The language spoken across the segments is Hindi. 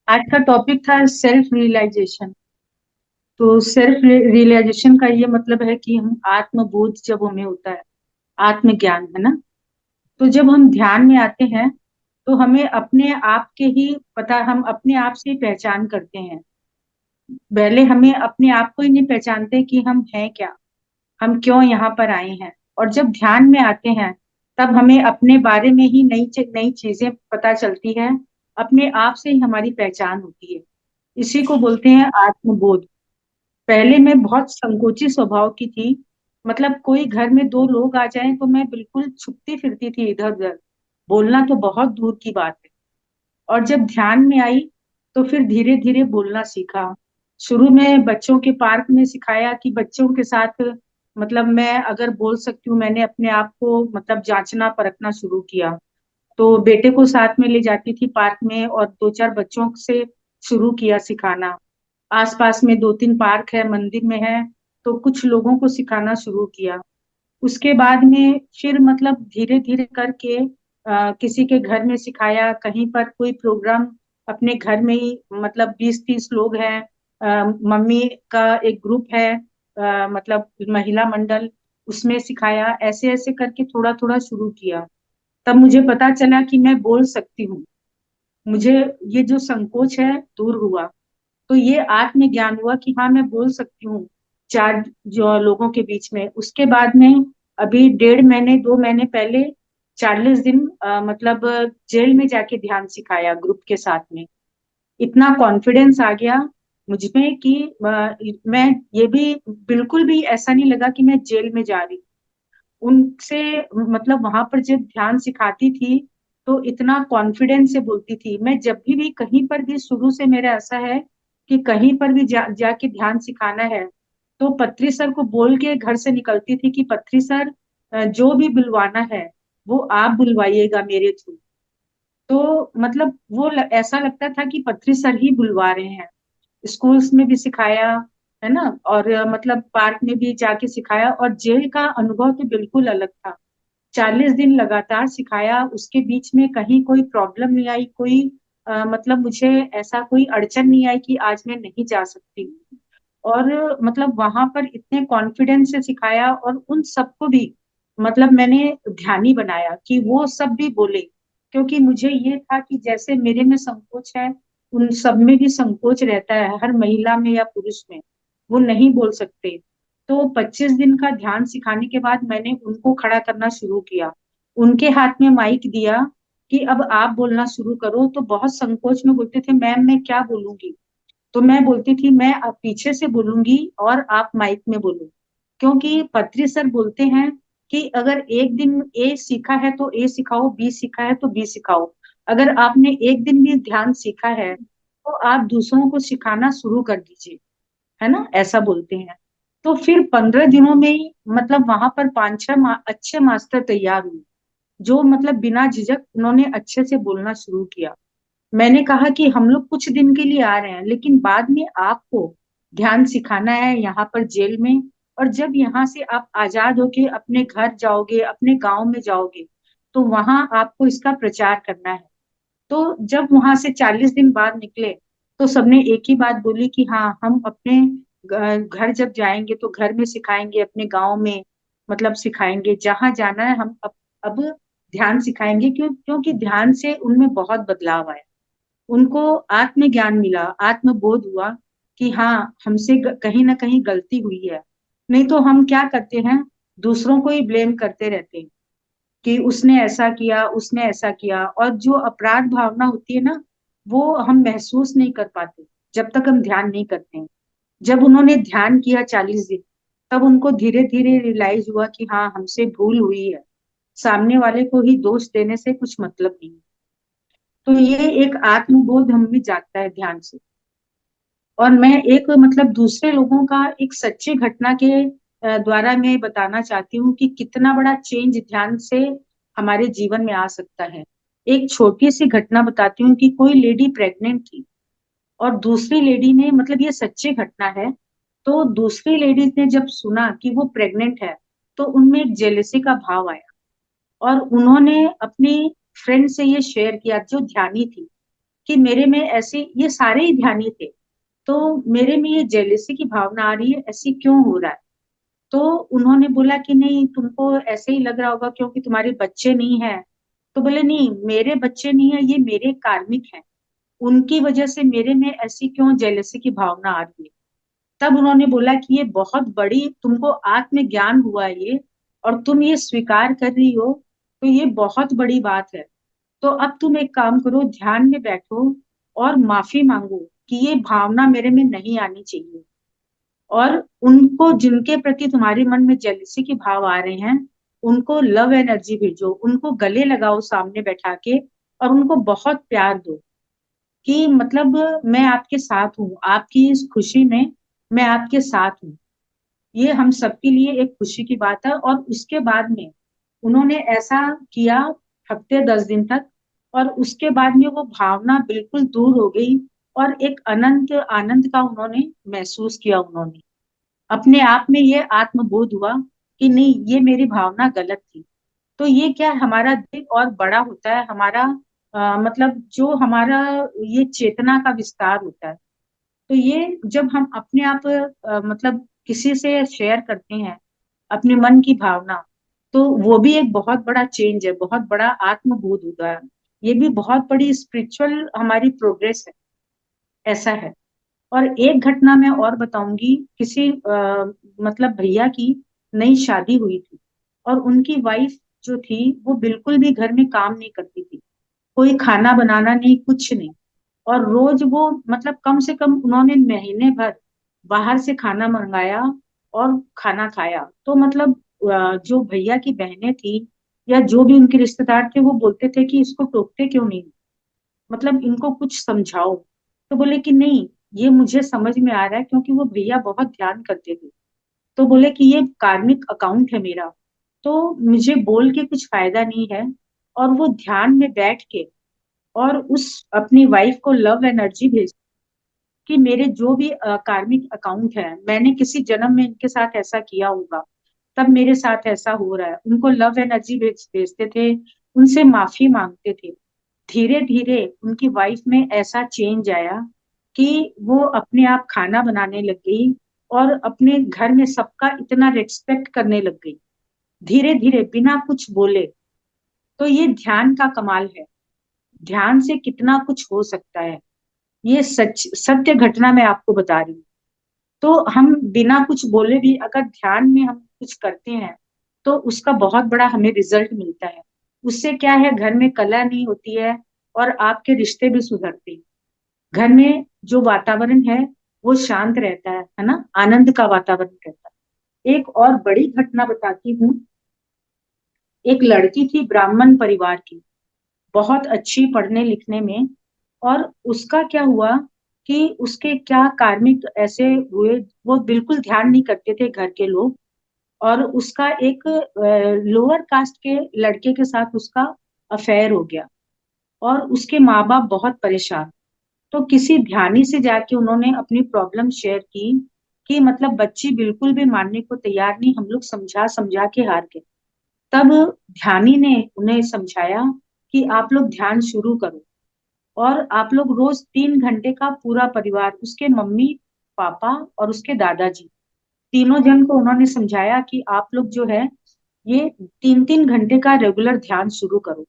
आज का टॉपिक था सेल्फ रियलाइजेशन। तो सेल्फ रियलाइजेशन का ये मतलब है कि हम आत्मबोध जब हमें होता है, आत्मज्ञान है ना। तो जब हम ध्यान में आते हैं तो हमें अपने आप के ही पता, हम अपने आप से ही पहचान करते हैं। पहले हमें अपने आप को ही नहीं पहचानते कि हम हैं क्या, हम क्यों यहाँ पर आए हैं। और जब ध्यान में आते हैं तब हमें अपने बारे में ही नई चीजें पता चलती है। अपने आप से ही हमारी पहचान होती है। इसी को बोलते हैं आत्मबोध। पहले मैं बहुत संकोची स्वभाव की थी। मतलब कोई घर में दो लोग आ जाएं तो मैं बिल्कुल छुपती फिरती थी इधर उधर, बोलना तो बहुत दूर की बात है। और जब ध्यान में आई तो फिर धीरे धीरे बोलना सीखा। शुरू में बच्चों के पार्क में सिखाया कि बच्चों के साथ, मतलब मैं अगर बोल सकती हूँ, मैंने अपने आप को मतलब जांचना परखना शुरू किया। तो बेटे को साथ में ले जाती थी पार्क में और दो चार बच्चों से शुरू किया सिखाना। आसपास में दो तीन पार्क है, मंदिर में है, तो कुछ लोगों को सिखाना शुरू किया। उसके बाद में फिर मतलब धीरे धीरे करके किसी के घर में सिखाया, कहीं पर कोई प्रोग्राम अपने घर में ही, मतलब 20-30 लोग हैं, मम्मी का एक ग्रुप है, मतलब महिला मंडल, उसमें सिखाया। ऐसे ऐसे करके थोड़ा थोड़ा शुरू किया। तब मुझे पता चला कि मैं बोल सकती हूँ। मुझे ये जो संकोच है दूर हुआ। तो ये आत्मज्ञान हुआ कि हाँ, मैं बोल सकती हूँ चार जो लोगों के बीच में। उसके बाद में अभी 1.5 महीने 2 महीने पहले 40 दिन मतलब जेल में जाके ध्यान सिखाया ग्रुप के साथ में। इतना कॉन्फिडेंस आ गया मुझ में कि मैं ये भी बिल्कुल भी ऐसा नहीं लगा कि मैं जेल में जा रही हूँ। उनसे मतलब वहां पर जब ध्यान सिखाती थी तो इतना कॉन्फिडेंस से बोलती थी। मैं जब भी कहीं पर भी, शुरू से मेरा ऐसा है कि कहीं पर भी जाके ध्यान सिखाना है तो पत्री सर को बोल के घर से निकलती थी कि पत्री सर, जो भी बुलवाना है वो आप बुलवाइएगा मेरे थ्रू। तो मतलब वो ऐसा लगता था कि पत्री सर ही बुलवा रहे हैं। स्कूल्स में भी सिखाया है ना, और मतलब पार्क में भी जाके सिखाया। और जेल का अनुभव तो बिल्कुल अलग था। 40 दिन लगातार सिखाया, उसके बीच में कहीं कोई प्रॉब्लम नहीं आई, कोई मतलब मुझे ऐसा कोई अड़चन नहीं आई कि आज मैं नहीं जा सकती। और मतलब वहां पर इतने कॉन्फिडेंस से सिखाया, और उन सबको भी मतलब मैंने ध्यानी बनाया कि वो सब भी बोले। क्योंकि मुझे ये था कि जैसे मेरे में संकोच है, उन सब में भी संकोच रहता है, हर महिला में या पुरुष में। वो नहीं बोल सकते। तो 25 दिन का ध्यान सिखाने के बाद मैंने उनको खड़ा करना शुरू किया, उनके हाथ में माइक दिया कि अब आप बोलना शुरू करो। तो बहुत संकोच में बोलते थे, मैम मैं क्या बोलूंगी। तो मैं बोलती थी, मैं अब पीछे से बोलूंगी और आप माइक में बोलो। क्योंकि पत्री सर बोलते हैं कि अगर एक दिन ए सीखा है तो ए सिखाओ, बी सीखा है तो बी सिखाओ। अगर आपने एक दिन भी ध्यान सीखा है तो आप दूसरों को सिखाना शुरू कर दीजिए, है ना, ऐसा बोलते हैं। तो फिर 15 दिनों में ही मतलब वहां पर 5-6 अच्छे मास्टर तैयार हुए, जो मतलब बिना झिझक उन्होंने अच्छे से बोलना शुरू किया। मैंने कहा कि हम लोग कुछ दिन के लिए आ रहे हैं, लेकिन बाद में आपको ध्यान सिखाना है यहाँ पर जेल में। और जब यहाँ से आप आजाद होके अपने घर जाओगे, अपने गांव में जाओगे, तो वहां आपको इसका प्रचार करना है। तो जब वहां से 40 दिन बाद निकले तो सबने एक ही बात बोली कि हाँ, हम अपने घर जब जाएंगे तो घर में सिखाएंगे, अपने गांव में मतलब सिखाएंगे, जहां जाना है हम अब ध्यान सिखाएंगे। क्योंकि ध्यान से उनमें बहुत बदलाव आया। उनको आत्मज्ञान मिला, आत्मबोध हुआ कि हाँ, हमसे कहीं ना कहीं गलती हुई है। नहीं तो हम क्या करते हैं, दूसरों को ही ब्लेम करते रहते हैं कि उसने ऐसा किया, उसने ऐसा किया। और जो अपराध भावना होती है ना, वो हम महसूस नहीं कर पाते जब तक हम ध्यान नहीं करते हैं। जब उन्होंने ध्यान किया 40 दिन, तब उनको धीरे धीरे रियलाइज हुआ कि हाँ, हमसे भूल हुई है। सामने वाले को ही दोष देने से कुछ मतलब नहीं। तो ये एक आत्मबोध हम में जागता है ध्यान से। और मैं एक मतलब दूसरे लोगों का एक सच्ची घटना के द्वारा मैं बताना चाहती हूँ कि कितना बड़ा चेंज ध्यान से हमारे जीवन में आ सकता है। एक छोटी सी घटना बताती हूँ कि कोई लेडी प्रेग्नेंट थी, और दूसरी लेडी ने, मतलब ये सच्ची घटना है, तो दूसरी लेडीज ने जब सुना कि वो प्रेग्नेंट है तो उनमें एक जेलेसी का भाव आया। और उन्होंने अपनी फ्रेंड से ये शेयर किया, जो ध्यानी थी, कि मेरे में ऐसी, ये सारे ही ध्यानी थे, तो मेरे में ये जेलेसी की भावना आ रही है, ऐसी क्यों हो रहा है? तो उन्होंने बोला कि नहीं, तुमको ऐसे ही लग रहा होगा क्योंकि तुम्हारे बच्चे नहीं है। तो बोले नहीं, मेरे बच्चे नहीं है, ये मेरे कार्मिक हैं, उनकी वजह से मेरे में ऐसी क्यों जेलेसी की भावना आ रही है। तब उन्होंने बोला कि ये बहुत बड़ी तुमको आत्मज्ञान हुआ है ये, और तुम ये स्वीकार कर रही हो, तो ये बहुत बड़ी बात है। तो अब तुम एक काम करो, ध्यान में बैठो और माफी मांगो कि ये भावना मेरे में नहीं आनी चाहिए। और उनको, जिनके प्रति तुम्हारे मन में जेलसी के भाव आ रहे हैं, उनको लव एनर्जी भेजो, उनको गले लगाओ सामने बैठा के, और उनको बहुत प्यार दो कि मतलब मैं आपके साथ हूँ, आपकी इस खुशी में मैं आपके साथ हूँ। ये हम सबके लिए एक खुशी की बात है। और उसके बाद में उन्होंने ऐसा किया हफ्ते 10 दिन तक, और उसके बाद में वो भावना बिल्कुल दूर हो गई, और एक अनंत आनंद का उन्होंने महसूस किया। उन्होंने अपने आप में ये आत्मबोध हुआ कि नहीं, ये मेरी भावना गलत थी। तो ये क्या है, हमारा दिल और बड़ा होता है, हमारा मतलब जो हमारा ये चेतना का विस्तार होता है। तो ये जब हम अपने आप मतलब किसी से शेयर करते हैं अपने मन की भावना, तो वो भी एक बहुत बड़ा चेंज है, बहुत बड़ा आत्मबोध होता है। ये भी बहुत बड़ी स्पिरिचुअल हमारी प्रोग्रेस है, ऐसा है। और एक घटना मैं और बताऊंगी, किसी मतलब भैया की नई शादी हुई थी, और उनकी वाइफ जो थी वो बिल्कुल भी घर में काम नहीं करती थी, कोई खाना बनाना नहीं, कुछ नहीं। और रोज वो मतलब कम से कम उन्होंने महीने भर बाहर से खाना मंगाया और खाना खाया। तो मतलब जो भैया की बहनें थी या जो भी उनके रिश्तेदार थे, वो बोलते थे कि इसको टोकते क्यों नहीं, मतलब इनको कुछ समझाओ। तो बोले कि नहीं, ये मुझे समझ में आ रहा है, क्योंकि वो भैया बहुत ध्यान करते थे। तो बोले कि ये कार्मिक अकाउंट है मेरा, तो मुझे बोल के कुछ फायदा नहीं है। और वो ध्यान में बैठ के और उस अपनी वाइफ को लव एनर्जी भेज कि मेरे जो भी कार्मिक अकाउंट है, मैंने किसी जन्म में इनके साथ ऐसा किया होगा, तब मेरे साथ ऐसा हो रहा है, उनको लव एनर्जी भेजते थे, उनसे माफी मांगते थे। धीरे धीरे उनकी वाइफ में ऐसा चेंज आया कि वो अपने आप खाना बनाने लग गई, और अपने घर में सबका इतना रिस्पेक्ट करने लग गई, धीरे धीरे बिना कुछ बोले। तो ये ध्यान का कमाल है, ध्यान से कितना कुछ हो सकता है। ये सच सत्य घटना मैं आपको बता रही हूँ। तो हम बिना कुछ बोले भी अगर ध्यान में हम कुछ करते हैं, तो उसका बहुत बड़ा हमें रिजल्ट मिलता है। उससे क्या है, घर में कलह नहीं होती है, और आपके रिश्ते भी सुधरते हैं। घर में जो वातावरण है वो शांत रहता है ना, आनंद का वातावरण रहता है। एक और बड़ी घटना बताती हूँ। एक लड़की थी ब्राह्मण परिवार की, बहुत अच्छी पढ़ने लिखने में। और उसका क्या हुआ कि उसके क्या कार्मिक ऐसे हुए, वो बिल्कुल ध्यान नहीं करते थे घर के लोग। और उसका एक लोअर कास्ट के लड़के के साथ उसका अफेयर हो गया, और उसके माँ बाप बहुत परेशान। तो किसी ध्यानी से जाके उन्होंने अपनी प्रॉब्लम शेयर की कि मतलब बच्ची बिल्कुल भी मानने को तैयार नहीं, हम लोग समझा समझा के हार गए। तब ध्यानी ने उन्हें समझाया कि आप लोग ध्यान शुरू करो, और आप लोग रोज 3 घंटे का पूरा परिवार, उसके मम्मी पापा और उसके दादाजी, तीनों जन को उन्होंने समझाया कि आप लोग जो है ये 3 3 घंटे का रेगुलर ध्यान शुरू करो।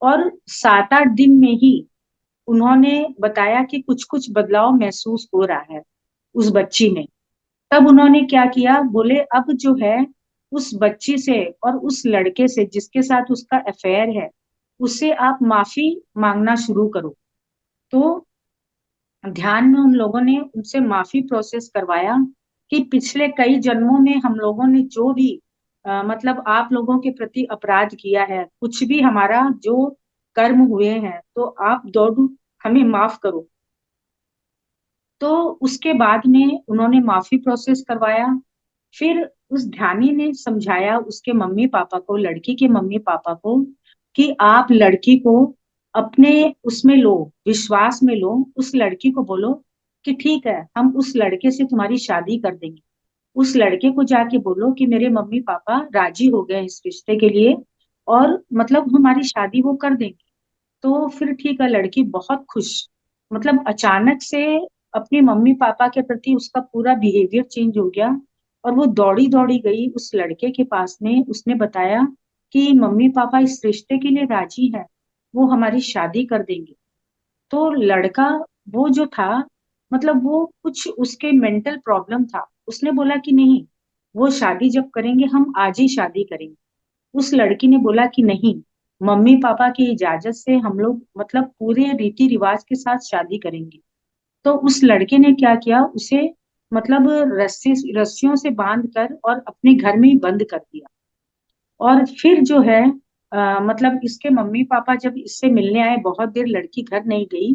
और 7 8 दिन में ही उन्होंने बताया कि कुछ कुछ बदलाव महसूस हो रहा है उस बच्ची में। तब उन्होंने क्या किया, बोले अब जो है उस बच्ची से और उस लड़के से जिसके साथ उसका अफेयर है, उससे आप माफी मांगना शुरू करो। तो ध्यान में उन लोगों ने उनसे माफी प्रोसेस करवाया कि पिछले कई जन्मों में हम लोगों ने जो भी मतलब आप लोगों के प्रति अपराध किया है, कुछ भी हमारा जो कर्म हुए हैं, तो आप दौड़ू हमें माफ करो। तो उसके बाद में उन्होंने माफी प्रोसेस करवाया। फिर उस ध्यानी ने समझाया उसके मम्मी पापा को, लड़की के मम्मी पापा को, कि आप लड़की को अपने उसमें लो, विश्वास में लो। उस लड़की को बोलो कि ठीक है, हम उस लड़के से तुम्हारी शादी कर देंगे। उस लड़के को जाके बोलो कि मेरे मम्मी पापा राजी हो गए इस रिश्ते के लिए, और मतलब हमारी शादी वो कर देंगे। तो फिर ठीक है, लड़की बहुत खुश, मतलब अचानक से अपने मम्मी पापा के प्रति उसका पूरा बिहेवियर चेंज हो गया। और वो दौड़ी दौड़ी गई उस लड़के के पास में, उसने बताया कि मम्मी पापा इस रिश्ते के लिए राजी है, वो हमारी शादी कर देंगे। तो लड़का, वो जो था, मतलब वो कुछ उसके मेंटल प्रॉब्लम था, उसने बोला कि नहीं, वो शादी जब करेंगे हम आज ही शादी करेंगे। उस लड़की ने बोला कि नहीं, मम्मी पापा की इजाजत से हम लोग मतलब पूरे रीति रिवाज के साथ शादी करेंगे। तो उस लड़के ने क्या किया, उसे मतलब रस्सियों से बांध कर और अपने घर में ही बंद कर दिया। और फिर जो है मतलब इसके मम्मी पापा जब इससे मिलने आए, बहुत देर लड़की घर नहीं गई,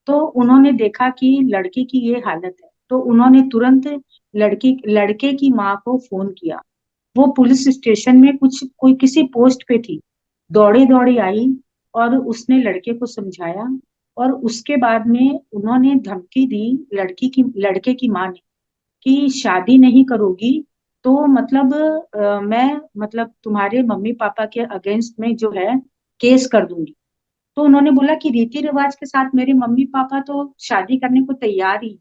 तो उन्होंने देखा कि लड़की की ये हालत है, तो उन्होंने तुरंत लड़के की माँ को फोन किया। वो पुलिस स्टेशन में कुछ कोई किसी पोस्ट पे थी, दौड़े दौड़े आई और उसने लड़के को समझाया। और उसके बाद में उन्होंने धमकी दी लड़के की माँ ने कि शादी नहीं करोगी तो मतलब मैं मतलब तुम्हारे मम्मी पापा के अगेंस्ट में जो है केस कर दूंगी। तो उन्होंने बोला कि रीति रिवाज के साथ मेरे मम्मी पापा तो शादी करने को तैयार ही।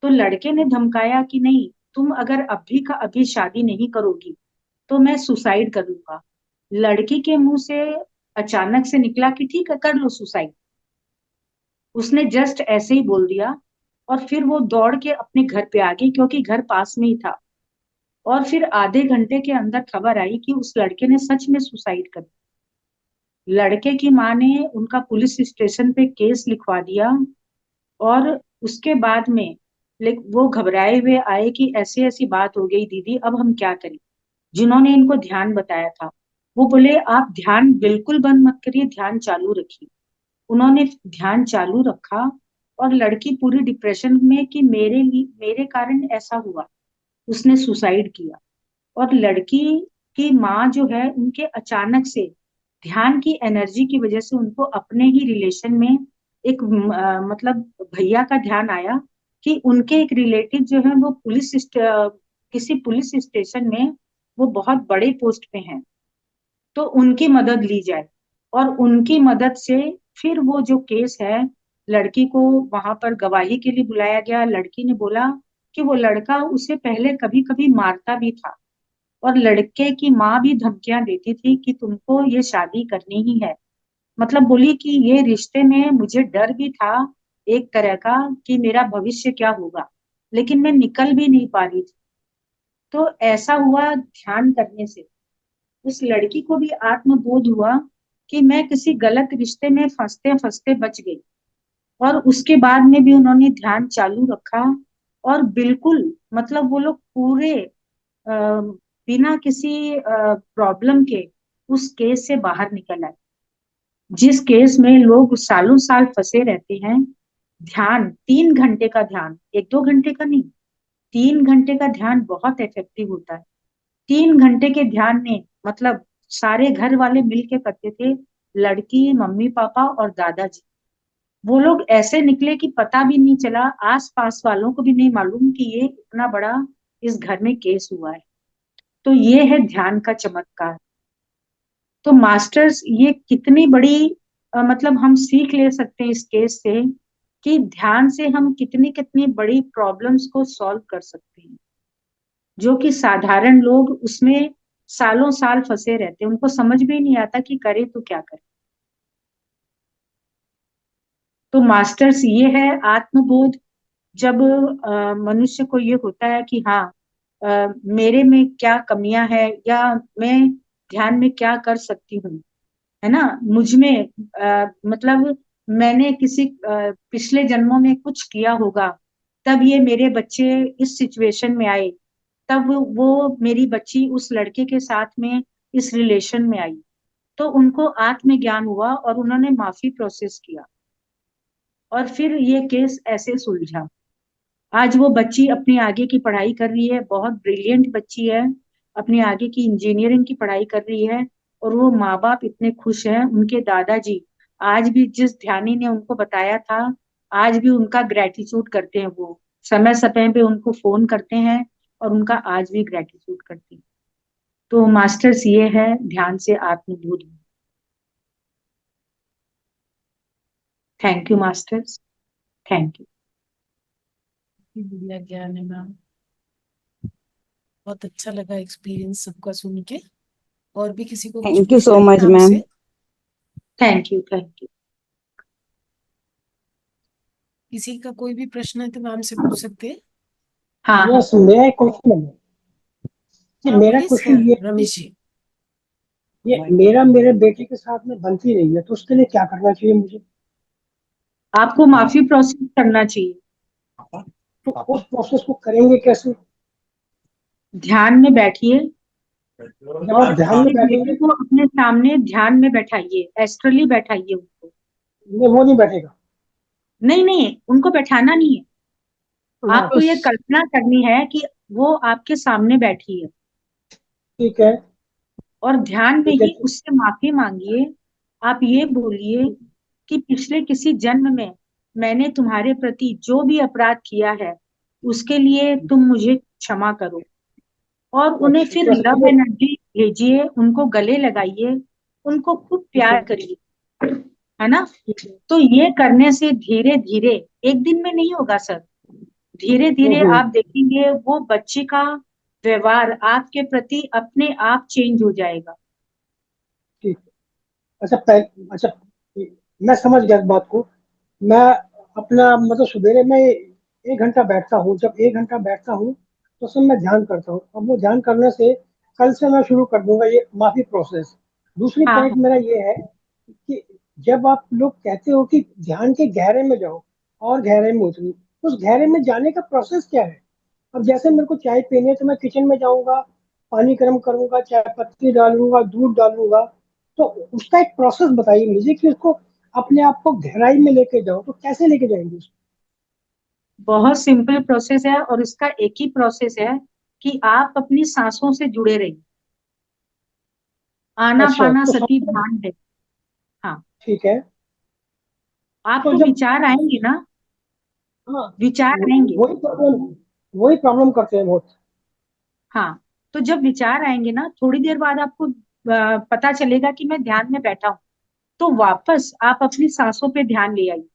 तो लड़के ने धमकाया कि नहीं, तुम अगर अभी का अभी शादी नहीं करोगी तो मैं सुसाइड करूंगा। लड़की के मुंह से अचानक से निकला कि ठीक है, कर लो सुसाइड। उसने जस्ट ऐसे ही बोल दिया। और फिर वो दौड़ के अपने घर पे आ गई, क्योंकि घर पास में ही था। और फिर आधे घंटे के अंदर खबर आई कि उस लड़के ने सच में सुसाइड कर लिया। लड़के की माँ ने उनका पुलिस स्टेशन पे केस लिखवा दिया। और उसके बाद में वो घबराए हुए आए कि ऐसी ऐसी बात हो गई दीदी, अब हम क्या करें। जिन्होंने इनको ध्यान बताया था, वो बोले आप ध्यान बिल्कुल बंद मत करिए, ध्यान चालू रखिए। उन्होंने ध्यान चालू रखा। और लड़की पूरी डिप्रेशन में कि मेरे कारण ऐसा हुआ, उसने सुसाइड किया। और लड़की की माँ जो है, उनके अचानक से ध्यान की एनर्जी की वजह से उनको अपने ही रिलेशन में एक मतलब भैया का ध्यान आया कि उनके एक रिलेटिव जो है वो किसी पुलिस स्टेशन में वो बहुत बड़े पोस्ट पे हैं, तो उनकी मदद ली जाए। और उनकी मदद से फिर वो जो केस है, लड़की को वहां पर गवाही के लिए बुलाया गया। लड़की ने बोला कि वो लड़का उसे पहले कभी कभी मारता भी था, और लड़के की माँ भी धमकियां देती थी कि तुमको ये शादी करनी ही है। मतलब बोली कि ये रिश्ते में मुझे डर भी था एक तरह का कि मेरा भविष्य क्या होगा, लेकिन मैं निकल भी नहीं पा रही थी। तो ऐसा हुआ ध्यान करने से उस लड़की को भी आत्मबोध हुआ कि मैं किसी गलत रिश्ते में फंसते फंसते बच गई। और उसके बाद में भी उन्होंने ध्यान चालू रखा। और बिल्कुल मतलब वो लोग पूरे बिना किसी प्रॉब्लम के उस केस से बाहर निकल आए, जिस केस में लोग सालों साल फंसे रहते हैं। ध्यान, 3 घंटे का ध्यान, 1-2 घंटे का नहीं, 3 घंटे का ध्यान बहुत इफेक्टिव होता है। 3 घंटे के ध्यान में मतलब सारे घर वाले मिलके करते थे, लड़की, मम्मी पापा और दादाजी। वो लोग ऐसे निकले कि पता भी नहीं चला, आस पास वालों को भी नहीं मालूम कि ये इतना बड़ा इस घर में केस हुआ है। तो ये है ध्यान का चमत्कार। तो मास्टर्स, ये कितनी बड़ी मतलब हम सीख ले सकते हैं इस केस से कि ध्यान से हम कितनी कितनी बड़ी प्रॉब्लम्स को सॉल्व कर सकते हैं, जो कि साधारण लोग उसमें सालों साल फंसे रहते हैं, उनको समझ में ही नहीं आता कि करे तो क्या करे। तो मास्टर्स ये है आत्मबोध। जब मनुष्य को ये होता है कि हाँ, मेरे में क्या कमियां है, या मैं ध्यान में क्या कर सकती हूँ, है ना, मुझ में मतलब मैंने किसी पिछले जन्मों में कुछ किया होगा, तब ये मेरे बच्चे इस सिचुएशन में आए, तब वो मेरी बच्ची उस लड़के के साथ में इस रिलेशन में आई। तो उनको आत्मज्ञान हुआ और उन्होंने माफी प्रोसेस किया, और फिर ये केस ऐसे सुलझा। आज वो बच्ची अपनी आगे की पढ़ाई कर रही है, बहुत ब्रिलियंट बच्ची है, अपनी आगे की इंजीनियरिंग की पढ़ाई कर रही है। और वो माँ बाप इतने खुश हैं, उनके दादाजी आज भी जिस ध्यानी ने उनको बताया था, आज भी उनका ग्रेटिट्यूड करते हैं। वो समय समय पे उनको फोन करते हैं और उनका आज भी ग्रेटिट्यूड करते हैं। तो मास्टर्स ये है ध्यान से आत्मबोध। Thank you masters, thank you. बढ़िया ज्ञान है मैम, बहुत अच्छा लगा एक्सपीरियंस सबका सुन के। और भी किसी को कुछ थैंक यू पूछना सो है मच मैम मैम। से? Thank you, thank you. किसी का कोई भी प्रश्न है तो मैम से पूछ सकते हैं। हाँ हाँ, यस, मेरा एक क्वेश्चन है। हाँ मेरा बोलिए क्वेश्चन सर, ये रमेश जी। ये मेरे बेटे के साथ में बनती नहीं है, तो उसके लिए क्या करना चाहिए मुझे? आपको माफी प्रोसेस करना चाहिए। तो उस प्रोसेस को करेंगे कैसे? ध्यान में बैठिए जब और आप ध्यान में अपने बेटे बैठेंगे, को अपने सामने ध्यान में बैठाइए, एस्ट्रली बैठाइए उनको। वो नहीं बैठेगा। नहीं नहीं, उनको बैठाना नहीं है। आपको वापस। ये कल्पना करनी है कि वो आपके सामने बैठी है, ठीक है। और ध्यान में ठीक है। ही उससे माफी मांगिए। आप ये बोलिए कि पिछले किसी जन्म में मैंने तुम्हारे प्रति जो भी अपराध किया है उसके लिए तुम मुझे क्षमा करो। और उन्हें अच्छा, फिर तो लव समझो। एनर्जी भेजिए, उनको गले लगाइए, उनको खूब ठीक है। प्यार करिए, है ना। ठीक है। तो ये करने से धीरे धीरे, एक दिन में नहीं होगा सर, धीरे धीरे हम्म। आप देखेंगे वो बच्चे का व्यवहार आपके प्रति अपने आप चेंज हो जाएगा। ठीक है। अच्छा, अच्छा, मैं समझ गया इस बात को। मैं अपना मतलब सवेरे में 1 घंटा बैठता हूँ। जब 1 घंटा बैठता हूँ तो सब मैं ध्यान करता हूँ। अब वो ध्यान करने से कल से मैं शुरू कर दूंगा ये माफी प्रोसेस। दूसरी हाँ पॉइंट हाँ, मेरा ये है कि जब आप लोग कहते हो कि ध्यान के गहरे में जाओ और गहरे में उतरो, उस गहरे में जाने का प्रोसेस क्या है? अब जैसे मेरे को चाय पीनी है तो मैं किचन में जाऊंगा, पानी गर्म करूंगा, चाय पत्ती डालूंगा, दूध डालूंगा। तो उसका एक प्रोसेस बताइए मुझे कि उसको अपने आप को गहराई में लेके जाओ, तो कैसे लेके जाएंगे उसको? बहुत सिंपल प्रोसेस है और इसका एक ही प्रोसेस है कि आप अपनी सांसों से जुड़े रहिए, आना अच्छा, पाना तो सती समझो। ध्यान है। हाँ, ठीक है। तो आपको जब विचार आएंगे ना, हाँ, विचार आएंगे। वही प्रॉब्लम करते हैं बहुत। हाँ, तो जब विचार आएंगे ना, थोड़ी देर बाद आपको पता चलेगा कि मैं ध्यान में बैठा हूँ, तो वापस आप अपनी सांसों पे ध्यान ले आइए।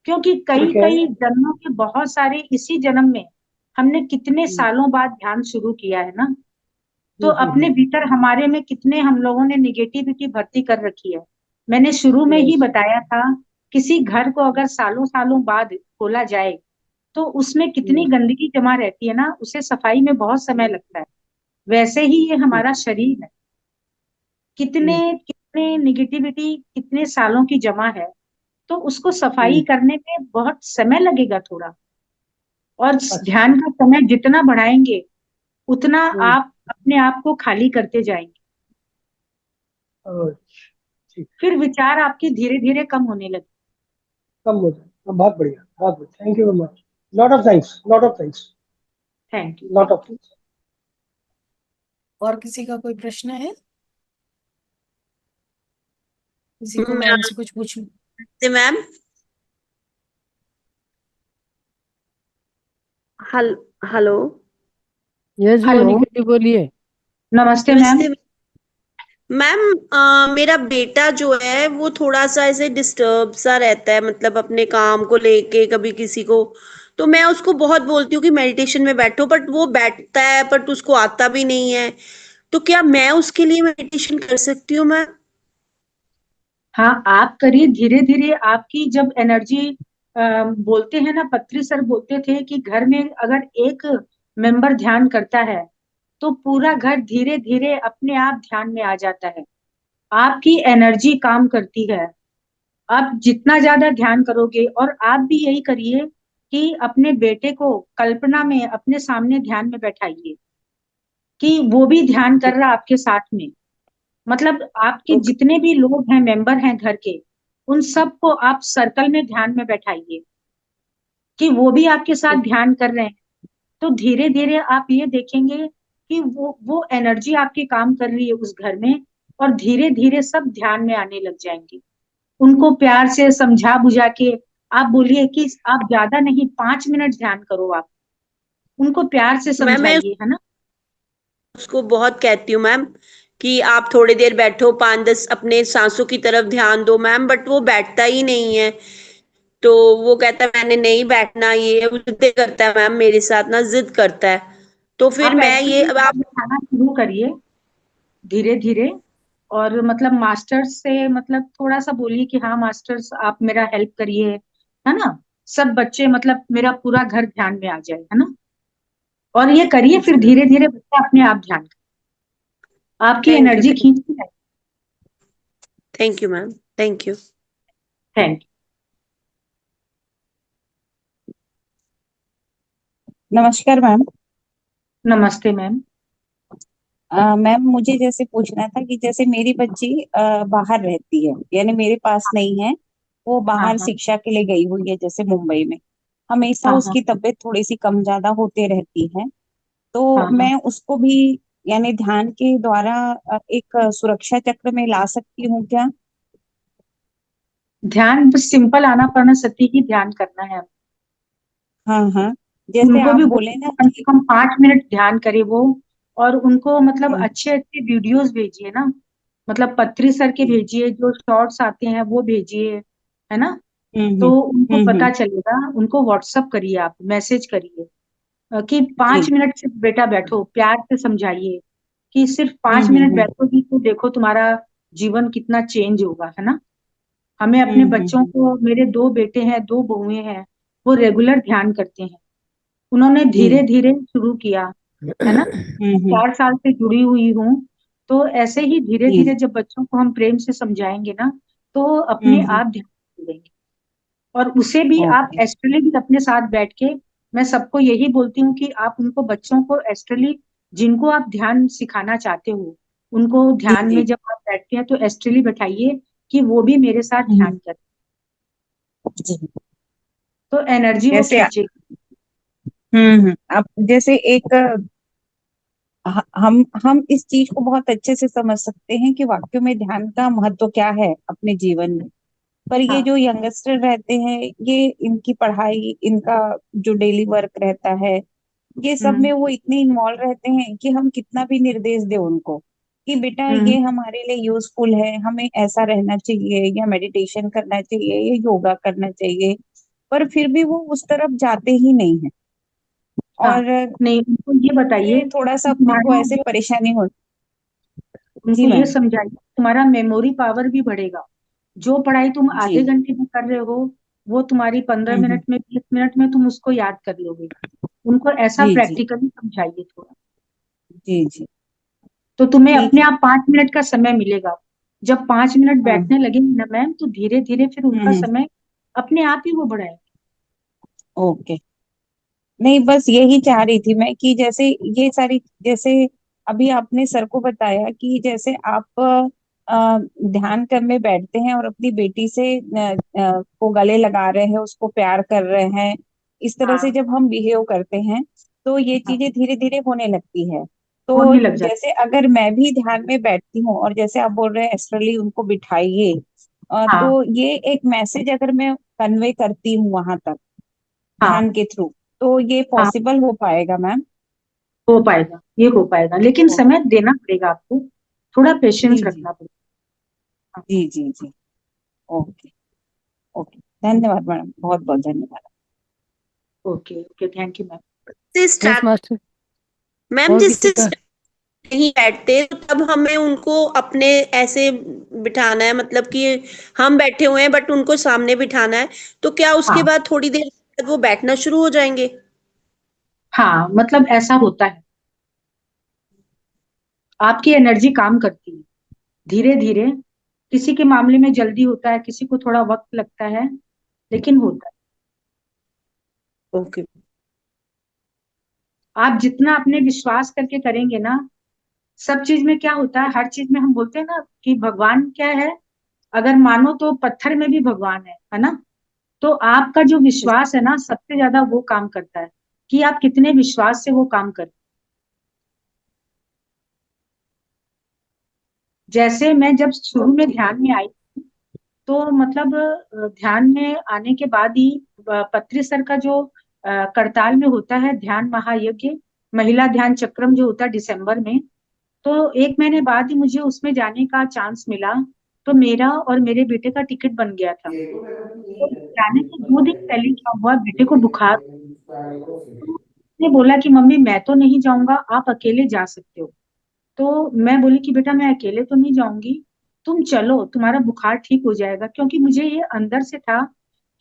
क्योंकि कई ठीक है। कई जन्मों के बहुत सारे इसी जन्म में हमने कितने हम्म। सालों बाद ध्यान शुरू किया है ना। तो हम्म। अपने भीतर हमारे में कितने हम लोगों ने निगेटिविटी भर्ती कर रखी है। मैंने शुरू में ही यस। बताया था, किसी घर को अगर सालों सालों बाद खोला जाए तो उसमें कितनी गंदगी जमा रहती है ना, उसे सफाई में बहुत समय लगता है। वैसे ही ये हमारा शरीर है, कितने कितने निगेटिविटी कितने सालों की जमा है, तो उसको सफाई करने में बहुत समय लगेगा थोड़ा। और अच्छा। ध्यान का समय जितना बढ़ाएंगे उतना आप अपने आप को खाली करते जाएंगे। अच्छा, ठीक। फिर विचार आपके धीरे धीरे कम होने लगे। कम हो जाए। बहुत बढ़िया, बहुत बढ़िया। Thank you very much. Lot of thanks, lot of thanks, thank you, lot thank of thanks. और किसी का कोई प्रश्न है? किसी को मैम से नमस्ते कुछ पूछ? मैम। हल हेलो। यस हेलो, मोनिका जी बोलिए। नमस्ते मैम। नमस्ते मैम। मेरा बेटा जो है वो थोड़ा सा ऐसे डिस्टर्ब सा रहता है, मतलब अपने काम को लेके, कभी किसी को। तो मैं उसको बहुत बोलती हूँ कि मेडिटेशन में बैठो, बट वो बैठता है, बट उसको आता भी नहीं है। तो क्या मैं उसके लिए मेडिटेशन कर सकती हूँ मैम? हाँ, आप करिए धीरे धीरे। आपकी जब एनर्जी, बोलते हैं ना, पत्री सर बोलते थे कि घर में अगर एक मेंबर ध्यान करता है तो पूरा घर धीरे धीरे अपने आप ध्यान में आ जाता है। आपकी एनर्जी काम करती है। आप जितना ज्यादा ध्यान करोगे, और आप भी यही करिए कि अपने बेटे को कल्पना में अपने सामने ध्यान में बैठाइए कि वो भी ध्यान कर रहा आपके साथ में। मतलब आपके ओके। जितने भी लोग हैं, मेंबर हैं घर के, उन सबको आप सर्कल में ध्यान में बैठाइए कि वो भी आपके साथ ध्यान कर रहे हैं। तो धीरे धीरे आप ये देखेंगे कि वो एनर्जी आपकी काम कर रही है उस घर में, और धीरे धीरे सब ध्यान में आने लग जाएंगे। उनको प्यार से समझा बुझा के आप बोलिए कि आप ज्यादा नहीं, 5 मिनट ध्यान करो। आप उनको प्यार से मैं समझाइए, है ना। उसको बहुत कहती हूँ मैम कि आप थोड़ी देर बैठो, 5-10 अपने सांसों की तरफ ध्यान दो मैम, बट वो बैठता ही नहीं है। तो वो कहता है मैंने नहीं बैठना, ये वो जिद्द करता है मैम मेरे साथ ना, जिद करता है। तो फिर आप मैं ये एक्चुअली अब आप खाना शुरू करिए धीरे धीरे। और मतलब मास्टर्स से मतलब थोड़ा सा बोलिए कि हाँ मास्टर्स आप मेरा हेल्प करिए, है ना। सब बच्चे मतलब मेरा पूरा घर ध्यान में आ जाए, है ना। और ये करिए, जी फिर मैम, धीरे धीरे बच्चा अपने आप ध्यान करे, आपकी थैंक यू, एनर्जी खींच के लाए। Thank you ma'am, thank you. Thank नमस्कार मैम। यू। नमस्ते मैम। मैम मुझे जैसे पूछना था कि जैसे मेरी बच्ची बाहर रहती है, यानी मेरे पास नहीं है, वो हाँ बाहर हाँ शिक्षा के लिए गई हुई है, जैसे मुंबई में। हमेशा हाँ हाँ उसकी तबीयत थोड़ी सी कम ज्यादा होते रहती है। तो हाँ हाँ। मैं उसको भी यानी ध्यान के द्वारा एक सुरक्षा चक्र में ला सकती हूँ क्या? ध्यान बस सिंपल आना पाना सती ही ध्यान करना है। हाँ हाँ, जैसे उनको आप भी बोले बोलिए ना कि कम से कि कम 5 मिनट ध्यान करे वो। और उनको मतलब हम्म, अच्छे अच्छे वीडियोस भेजिए ना। मतलब पत्री सर के जी, भेजिए, जो शॉर्ट्स आते हैं वो भेजिए, है ना। हम्म तो हम्म उनको पता हम्म, चलेगा, उनको व्हाट्सअप करिए, आप मैसेज करिए कि जी, 5 मिनट सिर्फ बेटा बैठो, प्यार से समझाइए कि सिर्फ हम्म पांच हम्म मिनट हम्म बैठोगी तो देखो तुम्हारा जीवन कितना चेंज होगा, है ना। हमें अपने बच्चों हम्म, को, मेरे 2 बेटे हैं 2 बहुएं हैं, वो रेगुलर ध्यान करते हैं। उन्होंने धीरे जी, धीरे शुरू किया, है ना। मैं हम्म, 4 साल से जुड़ी हुई हूँ। तो ऐसे ही धीरे जी, धीरे जब बच्चों को हम प्रेम से समझाएंगे ना, तो अपने हम्म, आप ध्यान देंगे। और उसे भी आप ओके, एस्ट्रली भी अपने साथ बैठ के, मैं सबको यही बोलती हूँ कि आप उनको, बच्चों को एस्ट्रली, जिनको आप ध्यान सिखाना चाहते हो, उनको जी ध्यान जी, में जब आप बैठते हैं तो एस्ट्रली बैठाइए कि वो भी मेरे साथ हम्म, ध्यान करें। जी। तो एनर्जी वो जैसे खींचेगी। अब जैसे एक हम इस चीज को बहुत अच्छे से समझ सकते हैं कि वाक्यों में ध्यान का महत्व क्या है अपने जीवन में। पर ये हाँ। जो यंगस्टर रहते हैं, ये इनकी पढ़ाई, इनका जो डेली वर्क रहता है, ये सब हम्म में वो इतने इन्वॉल्व रहते हैं कि हम कितना भी निर्देश दे उनको कि बेटा हम्म ये हमारे लिए यूजफुल है, हमें ऐसा रहना चाहिए, या मेडिटेशन करना चाहिए, या योगा करना चाहिए, पर फिर भी वो उस तरफ जाते ही नहीं है। हाँ। और नहीं, उनको ये बताइए इससे थोड़ा सा कि अपने को तुम्हारा ऐसे जो, परेशानी हो। जी उनको ये मैम, समझाइए तुम्हारा मेमोरी पावर भी बढ़ेगा। जो पढ़ाई तुम आधे जी, घंटे में कर रहे हो, वो तुम्हारी पंद्रह हम्म, मिनट में 20 मिनट में तुम उसको याद कर लोगे। उनको ऐसा जी जी प्रैक्टिकली समझाइए थोड़ा। जी जी, तो तुम्हें ठीक अपने है, आप 5 मिनट का समय मिलेगा। जब 5 मिनट हाँ, बैठने लगेंगे ना मैम, तो धीरे धीरे फिर उनका हम्म, समय अपने आप ही वो बढ़ाए। ओके। नहीं, बस यही चाह रही थी मैं कि जैसे ये सारी, जैसे अभी आपने सर को बताया कि जैसे आप ध्यान करने बैठते हैं और अपनी बेटी से को गले लगा रहे हैं, उसको प्यार कर रहे हैं, इस तरह से हाँ जब हम बिहेव करते हैं तो ये हाँ। चीजें धीरे धीरे होने लगती है। तो होने लग जाता। जैसे अगर मैं भी ध्यान में बैठती हूँ और जैसे आप बोल रहे हैं एस्ट्रली उनको बिठाइए, हाँ तो ये एक मैसेज अगर मैं कन्वे करती हूँ वहां तक हाँ ध्यान के थ्रू, तो ये हाँ। पॉसिबल हो पाएगा मैम? हो पाएगा, ये हो पाएगा, लेकिन ओ, समय देना पड़ेगा आपको, थोड़ा पेशेंस जी जी रखना पड़ेगा। हाँ। जी जी जी, ओके, ओके, धन्यवाद मैडम, बहुत बहुत धन्यवाद। Okay okay, thank you ma'am. से यस स्टार्ट मास्टर। मैम, और जिससे किसी का? नहीं बैठते तो तब हमें उनको अपने ऐसे बिठाना है, मतलब कि हम बैठे हुए हैं बट उनको सामने बिठाना है। तो क्या उसके हाँ बाद थोड़ी देर बाद वो बैठना शुरू हो जाएंगे? हाँ, मतलब ऐसा होता है, आपकी एनर्जी काम करती है धीरे धीरे। किसी के मामले में जल्दी होता है, किसी को थोड़ा वक्त लगता है, लेकिन होता है। ओके। आप जितना अपने विश्वास करके करेंगे ना, सब चीज में क्या होता है, हर चीज में हम बोलते हैं ना कि भगवान क्या है, अगर मानो तो पत्थर में भी भगवान है ना। तो आपका जो विश्वास है ना, सबसे ज्यादा वो काम करता है कि आप कितने विश्वास से वो काम कर। जैसे मैं जब शुरू में ओके, ध्यान में आई, तो मतलब ध्यान में आने के बाद ही पत्री सर का जो करताल में होता है ध्यान महायज्ञ, महिला ध्यान चक्रम जो होता है दिसंबर में, तो 1 महीने बाद ही मुझे उसमें जाने का चांस मिला। तो मेरा और मेरे बेटे का टिकट बन गया था। तो जाने के 2 दिन पहले क्या हुआ, बेटे को बुखार, तो उसने बोला कि मम्मी मैं तो नहीं जाऊंगा, आप अकेले जा सकते हो। तो मैं बोली कि बेटा मैं अकेले तो नहीं जाऊंगी, तुम चलो, तुम्हारा बुखार ठीक हो जाएगा, क्योंकि मुझे ये अंदर से था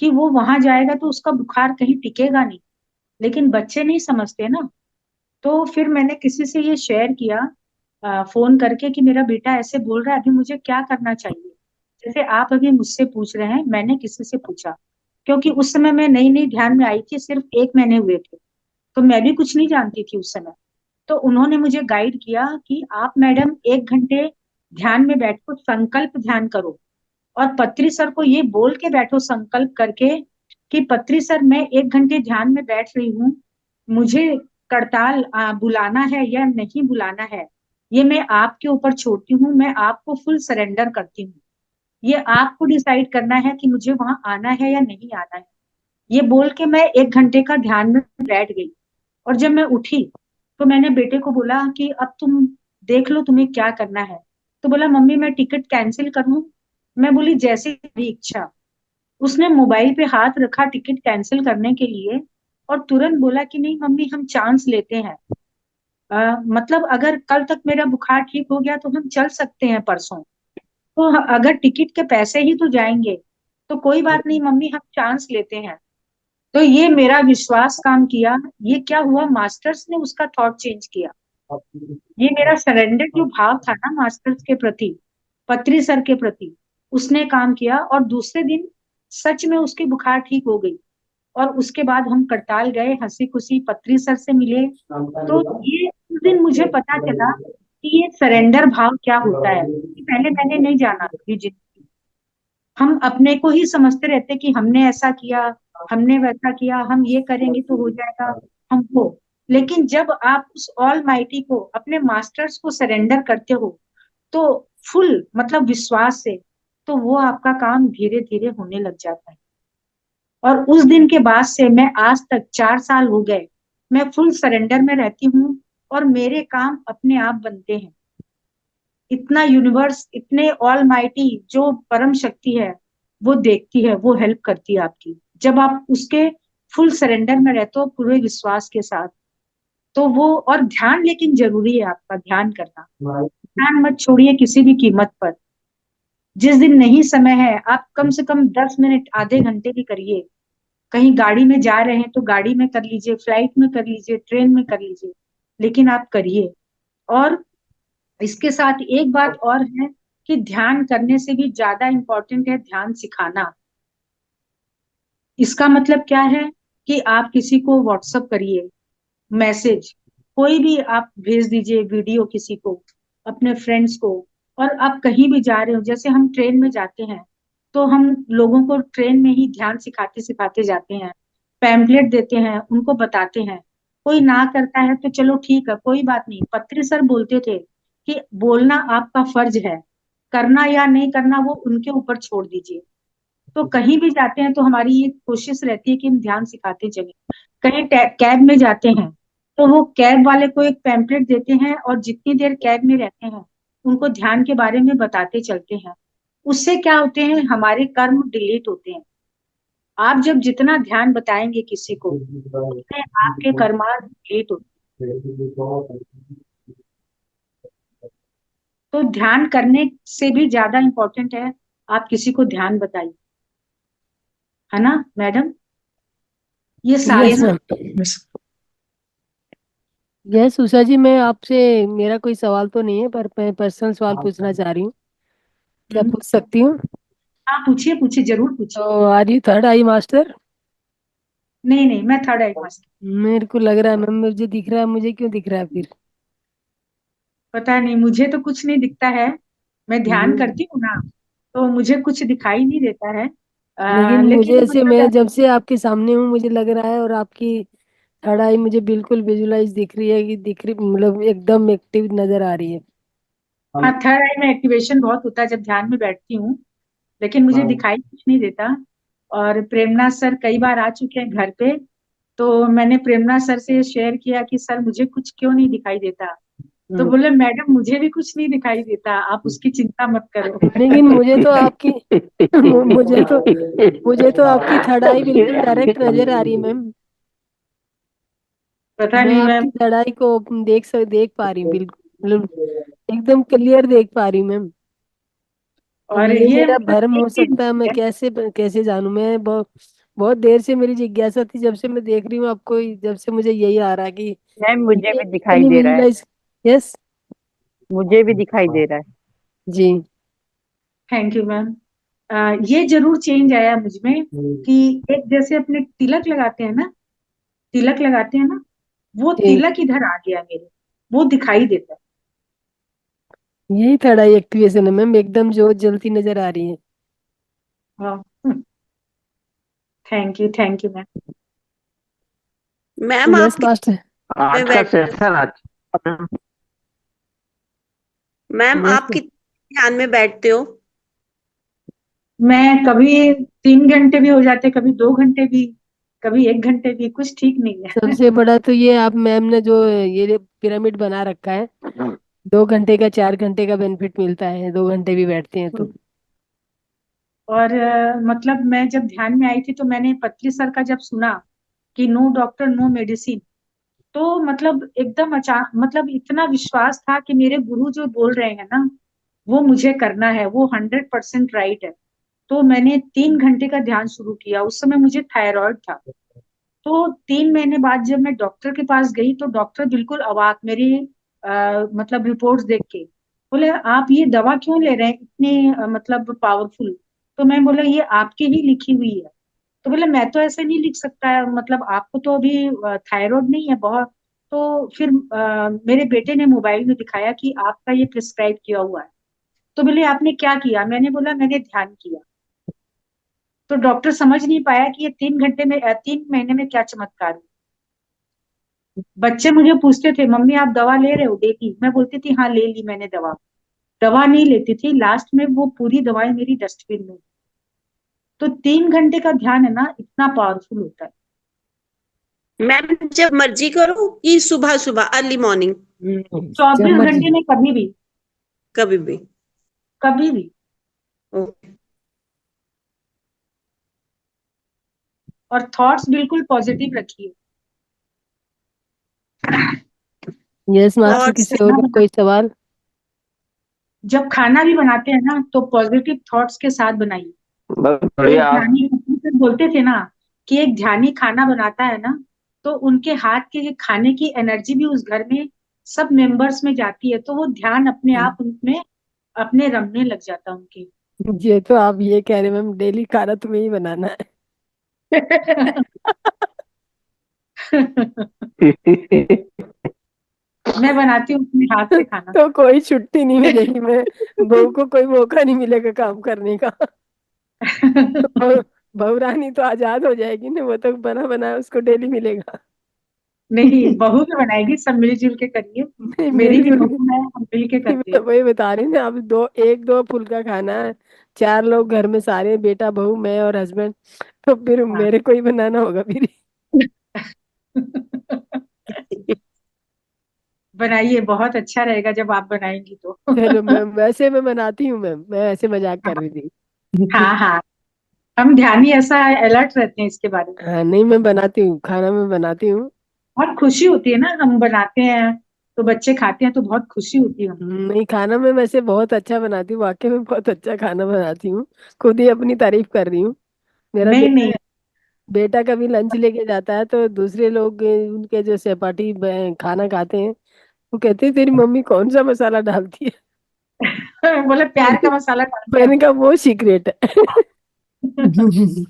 कि वो वहां जाएगा तो उसका बुखार कहीं टिकेगा नहीं। लेकिन बच्चे नहीं समझते ना। तो फिर मैंने किसी से ये शेयर किया, फोन करके, कि मेरा बेटा ऐसे बोल रहा है, अभी मुझे क्या करना चाहिए। जैसे आप अभी मुझसे पूछ रहे हैं, मैंने किसी से पूछा, क्योंकि उस समय मैं नई नई ध्यान में आई थी, सिर्फ 1 महीने हुए थे, तो मैं भी कुछ नहीं जानती थी उस समय। तो उन्होंने मुझे गाइड किया कि आप मैडम 1 घंटे ध्यान में बैठो, संकल्प ध्यान करो, और पत्री सर को ये बोल के बैठो संकल्प करके कि पत्री सर मैं 1 घंटे ध्यान में बैठ रही हूँ, मुझे करताल बुलाना है या नहीं बुलाना है, ये मैं आपके ऊपर छोड़ती हूँ, मैं आपको फुल सरेंडर करती हूँ, ये आपको डिसाइड करना है कि मुझे वहां आना है या नहीं आना है। ये बोल के मैं 1 घंटे का ध्यान में बैठ गई। और जब मैं उठी तो मैंने बेटे को बोला कि अब तुम देख लो तुम्हें क्या करना है। तो बोला मम्मी मैं टिकट कैंसिल करूं। मैं बोली जैसे तेरी इच्छा। उसने मोबाइल पे हाथ रखा टिकट कैंसिल करने के लिए, और तुरंत बोला कि नहीं मम्मी हम चांस लेते हैं, मतलब अगर कल तक मेरा बुखार ठीक हो गया तो हम चल सकते हैं परसों, तो अगर टिकट के पैसे ही तो जाएंगे तो कोई बात नहीं मम्मी, हम चांस लेते हैं। तो ये मेरा विश्वास काम किया। ये क्या हुआ, मास्टर्स ने उसका थॉट चेंज किया। ये मेरा सरेंडर जो भाव था ना मास्टर्स के प्रति, पत्री सर के प्रति, उसने काम किया। और दूसरे दिन सच में उसकी बुखार ठीक हो गई। और उसके बाद हम करताल गए, हंसी खुशी पत्री सर से मिले। तो ये उस दिन मुझे पता चला कि ये सरेंडर भाव क्या होता है, कि पहले मैंने नहीं जाना ये जिंदगी। हम अपने को ही समझते रहते कि हमने ऐसा किया, हमने वैसा किया, हम ये करेंगे तो हो जाएगा हमको। लेकिन जब आप उस ऑल माइटी को, अपने मास्टर्स को सरेंडर करते हो, तो फुल मतलब विश्वास से, तो वो आपका काम धीरे धीरे होने लग जाता है। और उस दिन के बाद से मैं आज तक 4 साल हो गए, मैं फुल सरेंडर में रहती हूँ, और मेरे काम अपने आप बनते हैं। इतना यूनिवर्स, इतने ऑल माइटी जो परम शक्ति है, वो देखती है, वो हेल्प करती है आपकी, जब आप उसके फुल सरेंडर में रहते हो पूरे विश्वास के साथ। तो वो, और ध्यान लेकिन जरूरी है आपका ध्यान करना। ध्यान मत छोड़िए किसी भी कीमत पर। जिस दिन नहीं समय है, आप कम से कम 10 मिनट आधे घंटे भी करिए। कहीं गाड़ी में जा रहे हैं तो गाड़ी में कर लीजिए, फ्लाइट में कर लीजिए, ट्रेन में कर लीजिए, लेकिन आप करिए। और इसके साथ एक बात और है कि ध्यान करने से भी ज्यादा इम्पोर्टेंट है ध्यान सिखाना। इसका मतलब क्या है कि आप किसी को व्हाट्सअप करिए, मैसेज कोई भी आप भेज दीजिए, वीडियो किसी को, अपने फ्रेंड्स को। और आप कहीं भी जा रहे हो, जैसे हम ट्रेन में जाते हैं, तो हम लोगों को ट्रेन में ही ध्यान सिखाते सिखाते जाते हैं, पैम्पलेट देते हैं, उनको बताते हैं। कोई ना करता है तो चलो ठीक है, कोई बात नहीं, पत्री सर बोलते थे कि बोलना आपका फर्ज है, करना या नहीं करना वो उनके ऊपर छोड़ दीजिए। तो कहीं भी जाते हैं तो हमारी ये कोशिश रहती है कि हम ध्यान सिखाते चले। कहीं कैब में जाते हैं तो वो कैब वाले को एक पैम्पलेट देते हैं, और जितनी देर कैब में रहते हैं उनको ध्यान के बारे में बताते चलते हैं। उससे क्या होते हैं, हमारे कर्म डिलीट होते हैं। आप जब जितना ध्यान बताएंगे किसी को, उतने आपके कर्मार्थ डिलीट होते हैं। तो ध्यान करने से भी ज्यादा इम्पोर्टेंट है आप किसी को ध्यान बताइए, है ना मैडम। ये सारे यस मैम। यस उषा जी, मैं आपसे, मेरा कोई सवाल तो नहीं है, पर मैं पर्सनल सवाल पूछना चाह रही हूँ। क्या पूछ सकती हूँ? हाँ पूछिए पूछिए, जरूर तो पूछिए। Are you third eye master? नहीं नहीं, मैं थर्ड आई मास्टर। मेरे को लग रहा है मैम, मुझे दिख रहा है, मुझे क्यों दिख रहा है फिर? पता नहीं, मुझे तो कुछ नहीं दिखता है। मैं ध्यान हम्म, करती हूँ ना, तो मुझे कुछ दिखाई नहीं देता है। लेकिन मुझे लेकिन ऐसे, मतलब मैं जब से आपके सामने हूँ मुझे लग रहा है, और आपकी थर्ड आई मुझे बिल्कुल विजुलाइज दिख रही है, कि दिख रही, मतलब एकदम एक्टिव नजर आ रही है। हाँ, थर्ड आई में एक्टिवेशन बहुत होता है जब ध्यान में बैठती हूँ, लेकिन मुझे दिखाई कुछ नहीं देता। और प्रेमनाथ सर कई बार आ चुके हैं घर पे, तो मैंने प्रेमनाथ सर से शेयर किया कि सर मुझे कुछ क्यों नहीं दिखाई देता। तो बोले मैडम मुझे भी कुछ नहीं दिखाई देता, आप उसकी चिंता मत करो। लेकिन मुझे तो आपकी मुझे तो आपकी थर्ड आई बिल्कुल डायरेक्ट नजर आ रही है मैम। पता मैं नहीं आपकी मैम। थर्ड आई को देख पा रही हूँ बिल्कुल, मतलब एकदम क्लियर देख पा रही हूँ मैम। अब और ये ये मेरा मतलब भ्रम एक हो ही सकता है, मैं है। कैसे कैसे जानूं। मैं बहुत बहुत देर से मेरी जिज्ञासा थी, जब से मैं देख रही हूँ आपको, जब से मुझे यही आ रहा है कि मैम मुझे ये भी दिखाई इतनी दे रहा है, विजुलाइज। यस मुझे भी दिखाई दे रहा है। जी। Thank you ma'am. ये जरूर चेंज आया मुझ में कि एक जैसे अपने तिलक लगाते हैं ना, तिलक लगाते हैं ना, वो जी, तिलक इधर आ गया मेरे, वो दिखाई देता यही थर्ड आई एक्टिवेशन है मैम, एकदम जोत जलती नजर आ रही है। है। Thank you ma'am. Ma'am yes आप मास्टर। में आज का बैठ सेशन अच्छा था। मैम यस आप कितने ध्यान में बैठते हो? मैं कभी 3 घंटे भी हो जाते, कभी 2 घंटे भी, कभी 1 घंटे भी, कुछ ठीक नहीं है। सबसे बड़ा तो ये आप मैम ने जो ये पिरामिड बना रखा है, 2 घंटे का 4 घंटे का बेनिफिट मिलता है, 2 घंटे भी बैठते हैं तो। और मतलब मैं जब ध्यान में आई थी तो मैंने पत्री सर का जब सुना कि नो डॉक्टर नो मेडिसिन, तो मतलब एकदम अचानक, मतलब इतना विश्वास था कि मेरे गुरु जो बोल रहे हैं ना, वो मुझे करना है, वो 100% राइट है। तो मैंने 3 घंटे का ध्यान शुरू किया। उस समय मुझे थायराइड था। तो 3 महीने बाद जब मैं डॉक्टर के पास गई तो डॉक्टर बिल्कुल अवाक मेरे मतलब रिपोर्ट्स देख के। बोले आप ये दवा क्यों ले रहे हैं इतने मतलब पावरफुल। तो मैं बोला ये आपकी ही लिखी हुई है। तो बोले मैं तो ऐसे नहीं लिख सकता है, मतलब आपको तो अभी थायराइड नहीं है बहुत। तो फिर मेरे बेटे ने मोबाइल में दिखाया कि आपका ये प्रिस्क्राइब किया हुआ है। तो बोले आपने क्या किया, मैंने बोला मैंने ध्यान किया। तो डॉक्टर समझ नहीं पाया कि ये 3 घंटे में 3 महीने में क्या चमत्कार है। बच्चे मुझे पूछते थे मम्मी आप दवा ले रहे हो डेली, मैं बोलती थी हाँ ले ली मैंने दवा। दवा नहीं लेती थी, लास्ट में वो पूरी दवाएं मेरी डस्टबिन में। तो 3 घंटे का ध्यान है ना, इतना पावरफुल होता है। मैम जब मर्जी करो कि सुबह सुबह अर्ली मॉर्निंग? जब 24 घंटे मर्जी। में कभी भी, कभी भी। कभी भी। ओके। और थॉट्स बिल्कुल पॉजिटिव रखिए। यस और मास्टर, थॉट्स। किसी और खाना का बना, कोई सवाल? जब खाना भी बनाते हैं ना तो पॉजिटिव थॉट्स के साथ बनाइए। बस एक बढ़िया आप। ध्यानी फिर बोलते थे ना कि एक ध्यानी खाना बनाता है ना, तो उनके हाथ के खाने की एनर्जी भी उस घर में सब मेंबर्स में जाती है, तो वो ध्यान अपने आप उनमें अपने रमने लग जाता है उनके। ये तो आप ये कह रहे मैम डेली खाना तुम्हें ही बनाना है। मैं बनाती हूँ अपने हाथ से खाना। तो कोई छुट्टी नहीं मिलेगी, मैं बहू को कोई मौका नहीं मिलेगा काम करने का। बहू बहू रानी तो आजाद हो जाएगी ना, वो तो बना बनाया उसको डेली मिलेगा। नहीं बहू भी बनाएगी, सब मिलजुल के करिए। नहीं मेरी भी मिलजुल के, बहू है, हम मिल के मैं करते तो हैं। वही बता रही हूँ ना, अब एक दो फुल्का खाना है, 4 लोग घर में, सारे बेटा बहू मैं और हस्बैंड, तो फिर हाँ। मेरे को ही बनाना होगा फिर। बनाइए, बहुत अच्छा रहेगा जब आप बनाएंगी तो। चलो मैम, वैसे मैं बनाती हूँ मैम, मैं ऐसे मजाक कर रही थी। हाँ हाँ, हम ध्यानी ऐसा अलर्ट रहते हैं इसके बारे में। हाँ नहीं, मैं बनाती हूँ खाना, मैं बनाती हूँ। बहुत खुशी होती है ना, हम बनाते हैं तो बच्चे खाते हैं तो बहुत खुशी होती है हमको। नहीं, खाना मैं वैसे बहुत अच्छा बनाती हूँ, वाकई में बहुत अच्छा खाना बनाती हूँ। खुद ही अपनी तारीफ कर रही हूँ। मेरा नहीं बेटा नहीं। बेटा कभी लंच लेके जाता है तो दूसरे लोग उनके जो सहपाठी खाना खाते हैं, वो कहते हैं तेरी मम्मी कौन सा मसाला डालती है। बोले प्यार का मसाला डालते हैं मैंने कहा वो सीक्रेट है। हम।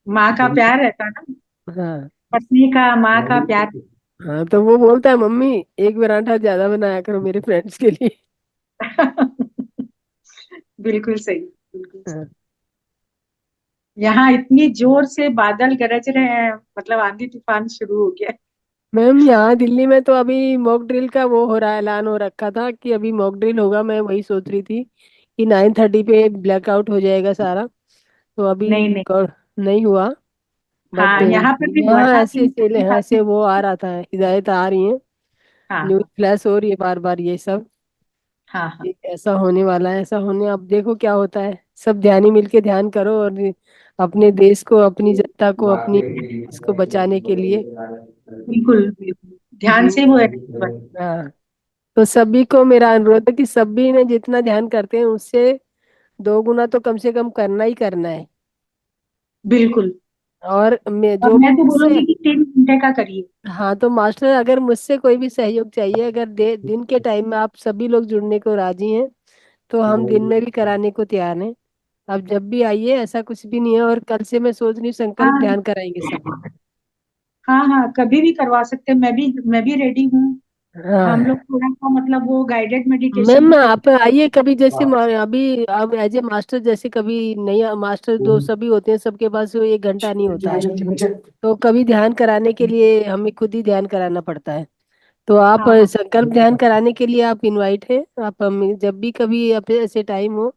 माँ का प्यार रहता है ना, हाँ। पत्नी का, माँ का प्यार। हाँ तो वो बोलता है मम्मी एक पराठा ज्यादा बनाया करो मेरे फ्रेंड्स के लिए। बिल्कुल सही, बिल्कुल सही। हाँ। यहाँ इतनी जोर से बादल गरज रहे हैं, मतलब आंधी तूफान शुरू हो गया मैम यहाँ दिल्ली में तो अभी मॉक ड्रिल का वो हो रहा है, ऐलान हो रखा था कि अभी मॉक ड्रिल होगा। मैं वही सोच रही थी कि 9:30 पे ब्लैकआउट हो जाएगा सारा, तो अभी नहीं नहीं। नहीं हुआ। बट हाँ यहाँ पर भी हुआ यहाँ था ऐसे 3 ऐसे घंटे यहाँ का। से वो आ रहा था, हिदायत आ रही है हाँ न्यूज फ्लैश हो रही है बार बार ये सब, हाँ हाँ कि ऐसा होने वाला है, ऐसा होने, अब देखो क्या होता है। सब ध्यानी मिलके ध्यान करो और अपने देश को, अपनी जनता को, अपनी इसको बचाने के लिए। बिल्कुल बिल्कुल, ध्यान जी। से वो एनर्जी बढ़ती हाँ, तो सभी को मेरा अनुरोध है कि सभी ने जितना ध्यान करते हैं उससे 2 गुना तो कम से कम करना ही करना है। है। बिल्कुल। और मैं और जो भी मैं तो मुझसे, बोलूंगी कि 3 घंटे का करिए। हाँ तो मास्टर अगर मुझसे कोई भी सहयोग चाहिए, अगर दिन के टाइम में आप सभी लोग जुड़ने को राजी हैं तो हम दिन में भी कराने को तैयार हैं। आप जब भी आइए, ऐसा कुछ भी नहीं है। और कल से मैं सोच रही हूँ संकल्प हाँ ध्यान कराएंगे सभी। हाँ हाँ, कभी भी करवा सकते हैं, मैं भी रेडी हूँ। हम हाँ लोग थोड़ा सा मतलब वो गाइडेड मेडिटेशन मैम, भी आप करते आइए कभी, जैसे अभी अब एज ए मास्टर, जैसे कभी नहीं, मास्टर जो सभी होते हैं सबके पास वो 1 घंटा नहीं होता है, तो कभी ध्यान कराने के लिए हमें खुद ही ध्यान कराना पड़ता है। तो हैं। आप हाँ हाँ संकल्प ध्यान कराने के लिए आप इनवाइट हैं। आप हम जब भी कभी आप ऐसे टाइम हो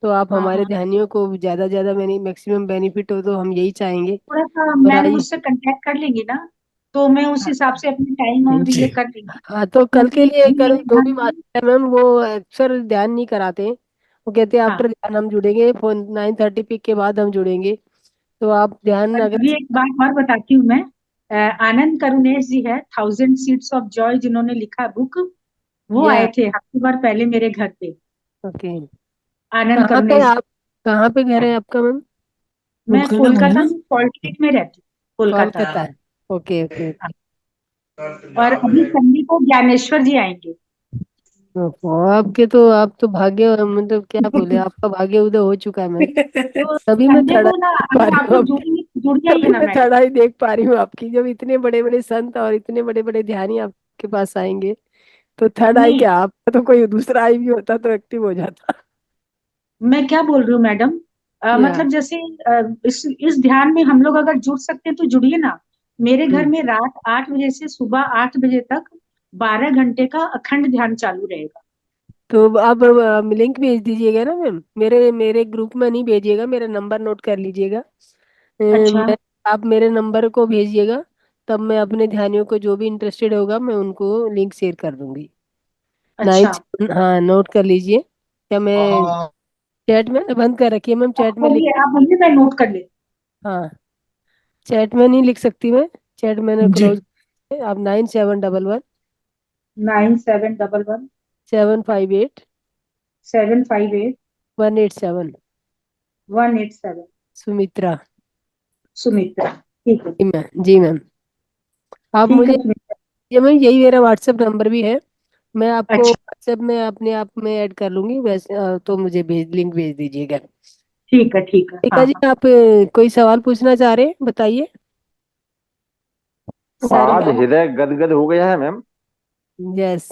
तो आप हाँ हमारे हाँ, ध्यानियों को ज्यादा ज्यादा मैक्सिमम बेनिफिट हो, तो हम यही चाहेंगे। थोड़ा सा और मैम आइए। मुझसे कांटेक्ट कर लेंगी ना, तो मैं उस हिसाब से अपने टाइम और ये कर लेंगी। हाँ तो कल क्योंकि के लिए, अभी कल मेरे जो घर भी में। मास्टर है मैम वो अक्सर ध्यान नहीं कराते हैं। वो कहते हैं हाँ, आफ्टर ध्यान हम जुड़ेंगे, फोन 9:30 पी के बाद हम जुड़ेंगे। तो आप ध्यान और अगर, अभी एक बात और बताती हूँ मैं। आनंद करुणेश जी है, 1000 सीड्स ऑफ जॉय, जिन्होंने लिखा बुक, वो या आए थे हफ्ते भर पहले मेरे घर पे। ओके, आनंद कहाँ पे करुणेश। आप, कहाँ पे घर है आपका मैम? मैं कोलकाता में सॉल्ट लेक में रहती हूँ, कोलकाता। कोलकाता। Okay okay. हाँ। और अभी संडे को ज्ञानेश्वर जी आएंगे। ओहो, आपके तो, आप तो भाग्य, मतलब क्या बोले, आपका भाग्य उदय हो चुका है मैम। तो तभी मैं संडे थड़ा को ना, देख पा अगर रही आप हूँ लोग आपकी। जुड़ेंगे तो जुड़ जाइए तभी ना मैं मैडम। थड़ा ही देख पा रही हूँ आपकी, जब इतने बड़े बड़े संत और इतने बड़े बड़े ध्यानी आपके पास आएंगे तो थर्ड आई नहीं, क्या, आपका तो कोई दूसरा आई भी होता तो एक्टिव हो जाता। मैं क्या बोल रही हूँ मैडम, या मतलब जैसे इस ध्यान में हम लोग अगर जुड़ सकते हैं तो जुड़िए ना। मेरे घर में रात 8 बजे से सुबह 8 बजे तक 12 घंटे का अखंड ध्यान चालू रहेगा। तो आप लिंक भेज दीजिएगा ना मैम, मेरे मेरे ग्रुप में नहीं भेजिएगा, मेरा नंबर नोट कर लीजिएगा। अच्छा मैं, आप मेरे नंबर को भेजिएगा, तब मैं अपने ध्यानियों को जो भी इंटरेस्टेड होगा मैं उनको लिंक शेयर कर दूंगी। नाइन, अच्छा। हाँ नोट कर लीजिए। क्या मैं चैट में बंद कर रखी है मैम, आप चैट में लिख, बोलिए, आप बोलिए, मैं नोट कर ले। हाँ चैट में नहीं लिख सकती मैं, चैट मैंने क्लोज। आप 9711 9711 758 758 187। 187। सुमित्रा। सुमित्रा। ठीक है। जी मैम, जी मैम। आप ठीक मुझे, है सुमित्रा। ये मैम यही मेरा व्हाट्सएप नंबर भी है, मैं आपको अच्छा। व्हाट्सएप में अपने आप में ऐड कर लूंगी वैसे, तो मुझे लिंक भेज दीजिएगा। ठीक है ठीक है, ठीक हाँ है जी, हाँ। आप कोई सवाल पूछना चाह रहे हैं बताइए। आज सारिका। हृदय गदगद हो गया है मैम। यस,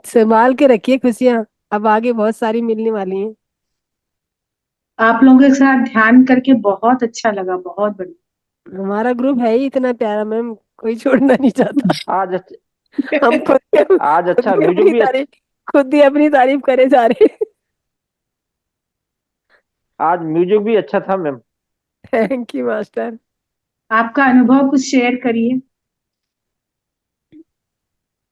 संभाल के रखिए खुशियाँ, अब आगे बहुत सारी मिलने वाली हैं। आप लोगों के साथ ध्यान करके बहुत अच्छा लगा, बहुत बढ़िया। हमारा ग्रुप है ही इतना प्यारा मैम, कोई छोड़ना नहीं चाहता। आज अच्छ- हम आज खुद अच्छा ही म्यूजिक अपनी भी तारीफ, खुद ही अपनी तारीफ करे जा रहे हैं। आज म्यूजिक भी अच्छा था मैम। Thank you master. आपका अनुभव कुछ शेयर करिए।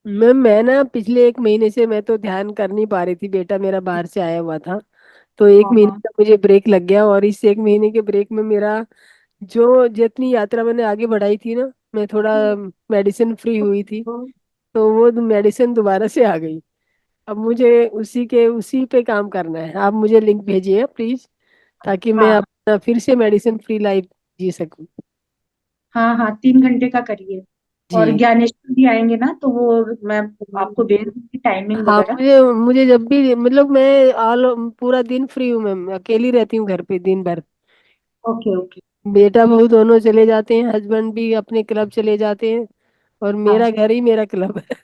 मैम मैं ना पिछले 1 महीने से मैं तो ध्यान कर नहीं पा रही थी, बेटा मेरा बाहर से आया हुआ था, तो एक हाँ महीने हाँ। का मुझे ब्रेक लग गया। और इस 1 महीने के ब्रेक में मेरा जो जितनी यात्रा मैंने आगे बढ़ाई थी ना, मैं थोड़ा मेडिसिन फ्री हुई थी, तो वो मेडिसिन दोबारा से आ गई। अब मुझे उसी पे काम करना है। आप मुझे लिंक भेजिए प्लीज, ताकि मैं हाँ अपना फिर से मेडिसिन फ्री लाइफ जी सकूं। हाँ हाँ, 3 घंटे का करिए। और जी। ज्ञानेश्वर भी आएंगे ना, तो वो मैं आपको भेज दूंगी टाइमिंग हाँ वगैरह। मुझे मुझे जब भी, मतलब मैं ऑल पूरा दिन फ्री हूँ मैम, अकेली रहती हूँ घर पे दिन भर। Okay okay. बेटा बहू दोनों चले जाते हैं, हस्बैंड भी अपने क्लब चले जाते हैं, और हाँ। मेरा घर ही मेरा क्लब है।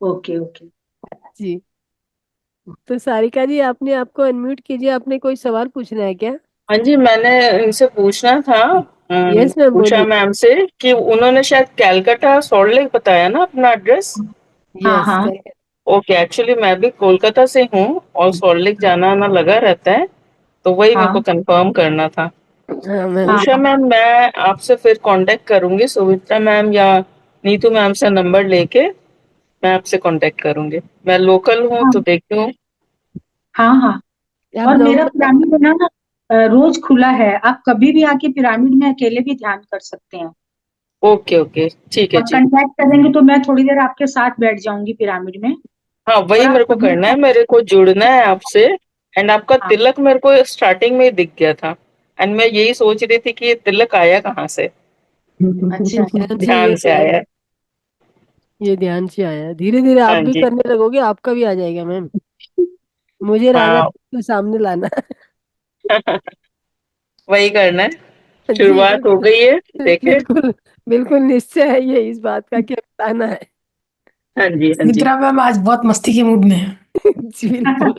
Okay okay. जी। तो सारिका जी, आपने, आपको अनम्यूट कीजिए, आपने कोई सवाल पूछना है क्या? हाँ जी, मैंने इनसे पूछना था, यस मैम उषा बोलिए। मैम से, कि उन्होंने शायद कैलकाटा सॉल्ट लेक बताया ना अपना एड्रेस। हाँ यस। हाँ ओके, एक्चुअली मैं भी कोलकाता से हूँ और सॉल्ट लेक जाना आना लगा रहता है, तो वही मेरे को हाँ कंफर्म करना था। हाँ मैम। हाँ उषा हाँ। मैम, मैं आपसे फिर कांटेक्ट करूंगी सुमित्रा मैम या नीतू मैम से नंबर लेके, मैं आपसे कांटेक्ट करूंगी। मैं लोकल हूँ हाँ तो देखती हूँ। हाँ हाँ। आप और मेरा नवंबर पिरामिड है ना, रोज खुला है, आप कभी भी आके पिरामिड में अकेले भी ध्यान कर सकते हैं। ओके ओके, ठीक है और जी। कांटेक्ट करेंगे तो मैं थोड़ी देर आपके साथ बैठ जाऊंगी पिरामिड में। हाँ और वही आप मेरे को कभी करना है, मेरे को जुड़ना है आपसे। एंड आपका हाँ तिलक मेरे को स्टार्टिंग में ही दिख गया था। एंड मैं यही सोच रही थी कि ये तिलक आया कहाँ से। अच्छा ध्यान से ये ध्यान से आया है। ये ध्यान से आया। धीरे धीरे आप हाँ भी जी। करने लगोगे, आपका भी आ जाएगा मैम। मुझे राजा हाँ को सामने लाना वही करना है। जी शुरुआत हो गई है, देखे। बिल्कुल बिल्कुल निश्चय है ये इस बात का कि अब लाना है। हाँ जी हाँ जी। निद्रा मैम आज बहुत मस्ती के मूड में है। जी बिल्कुल।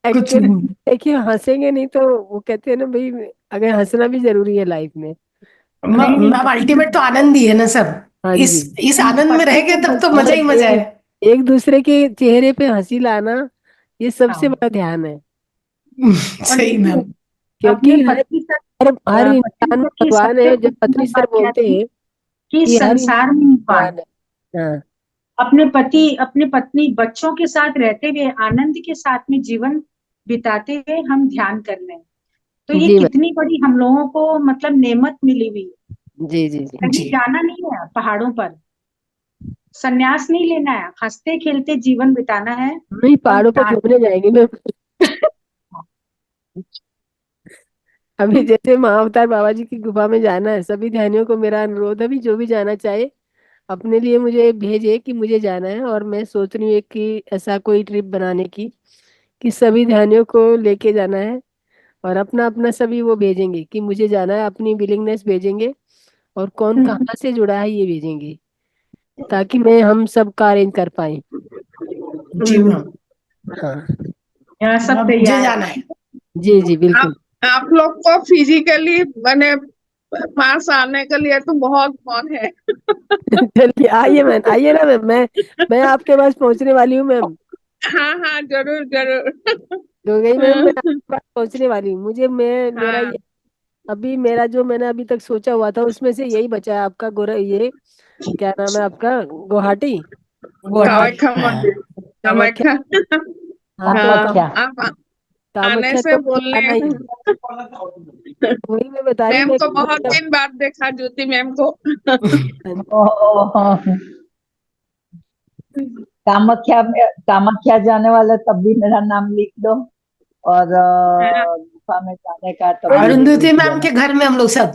कुछ एक्चुअली देखिए, हंसेंगे नहीं तो वो कहते हैं ना भाई, अगर हंसना भी जरूरी है लाइफ में। नहीं नहीं, मैम अल्टीमेट तो आनंद ही है ना सब। हाँ इस जी। इस आनंद में पति रह को गए तब तो बस मजा और ही मजा है। एक दूसरे के चेहरे पे हंसी लाना, ये सबसे हाँ। बड़ा ध्यान है। और सही देखिए, मैम। अपने क्योंकि पति तक, हर पति इंसान में तक की भगवान सबसे है, जब पत्री खूबसूरत सर बात क्या बोलते थी हैं कि कि हर संसार इंसान में में भगवान, भगवान है। हाँ अपने पति अपने पत्नी बच्चों के साथ रहते हुए आनंद के साथ में जीवन बिताते हुए हम ध्यान कर रहे हैं। तो ये जी मैम। कितनी बड़ी हम लोगों को मतलब नेमत मिली हुई है। जी जी जी। कहीं जी जाना नहीं है पहाड़ों पर, संन्यास नहीं लेना है, हंसते खेलते जीवन बिताना है। नहीं, और पहाड़ों पर ध्यान, घूमने जाएंगे मैम। अभी जैसे महाअवतार बाबा जी की गुफा में जाना है, सभी ध्यानियों को मेरा अनुरोध है, अभी जो भी जाना चाहे अपने लिए मुझे भेजे कि मुझे जाना है। और मैं सोच रही हूँ एक कि ऐसा कोई ट्रिप बनाने की कि सभी ध्यानियों को लेके जाना है, और अपना अपना सभी वो भेजेंगे कि मुझे जाना है, अपनी विलिंगनेस भेजेंगे, और कौन कहाँ से जुड़ा है ये भेजेंगे, ताकि मैं हम सब का अरेंज कर पाए। जी मैम। हाँ यहाँ सब मैम मुझे तैयार जाना है। है। जी जी आप बिल्कुल। आप लोग को फिजिकली मैंने पास आने के लिए तो बहुत मन है। चलिए आइए मैम, आइए ना मैम, मैं आपके पास पहुंचने वाली हूँ मैम। हाँ हाँ जरूर जरूर। हो गई मैम, मैं आपके पास पहुंचने वाली हूँ। मुझे मैं मेरा हाँ ये अभी मेरा जो मैंने अभी तक सोचा हुआ था उसमें से यही बचा है, आपका गोरा ये क्या नाम है आपका, गुवाहाटी। गुवाहाटी कामाख्या हाँ। मंदिर। कामाख्या। कामाख्या। हाँ तो हाँ कामाख्या। आप आने कामाख्या से तो मुझे बोलने। आना ही है। वही मैं बता रही हूँ, मैम मैं को बहुत कामाख्या। दिन बाद देखा, ज्योति मैम को। ओह, कामाख्या में, कामाख्या जाने वाला तब भी मेरा नाम लिख दो, और हाँ गुफा में जाने का तब भी अरुंधति लिख मैम देना। के घर में हम लोग सब।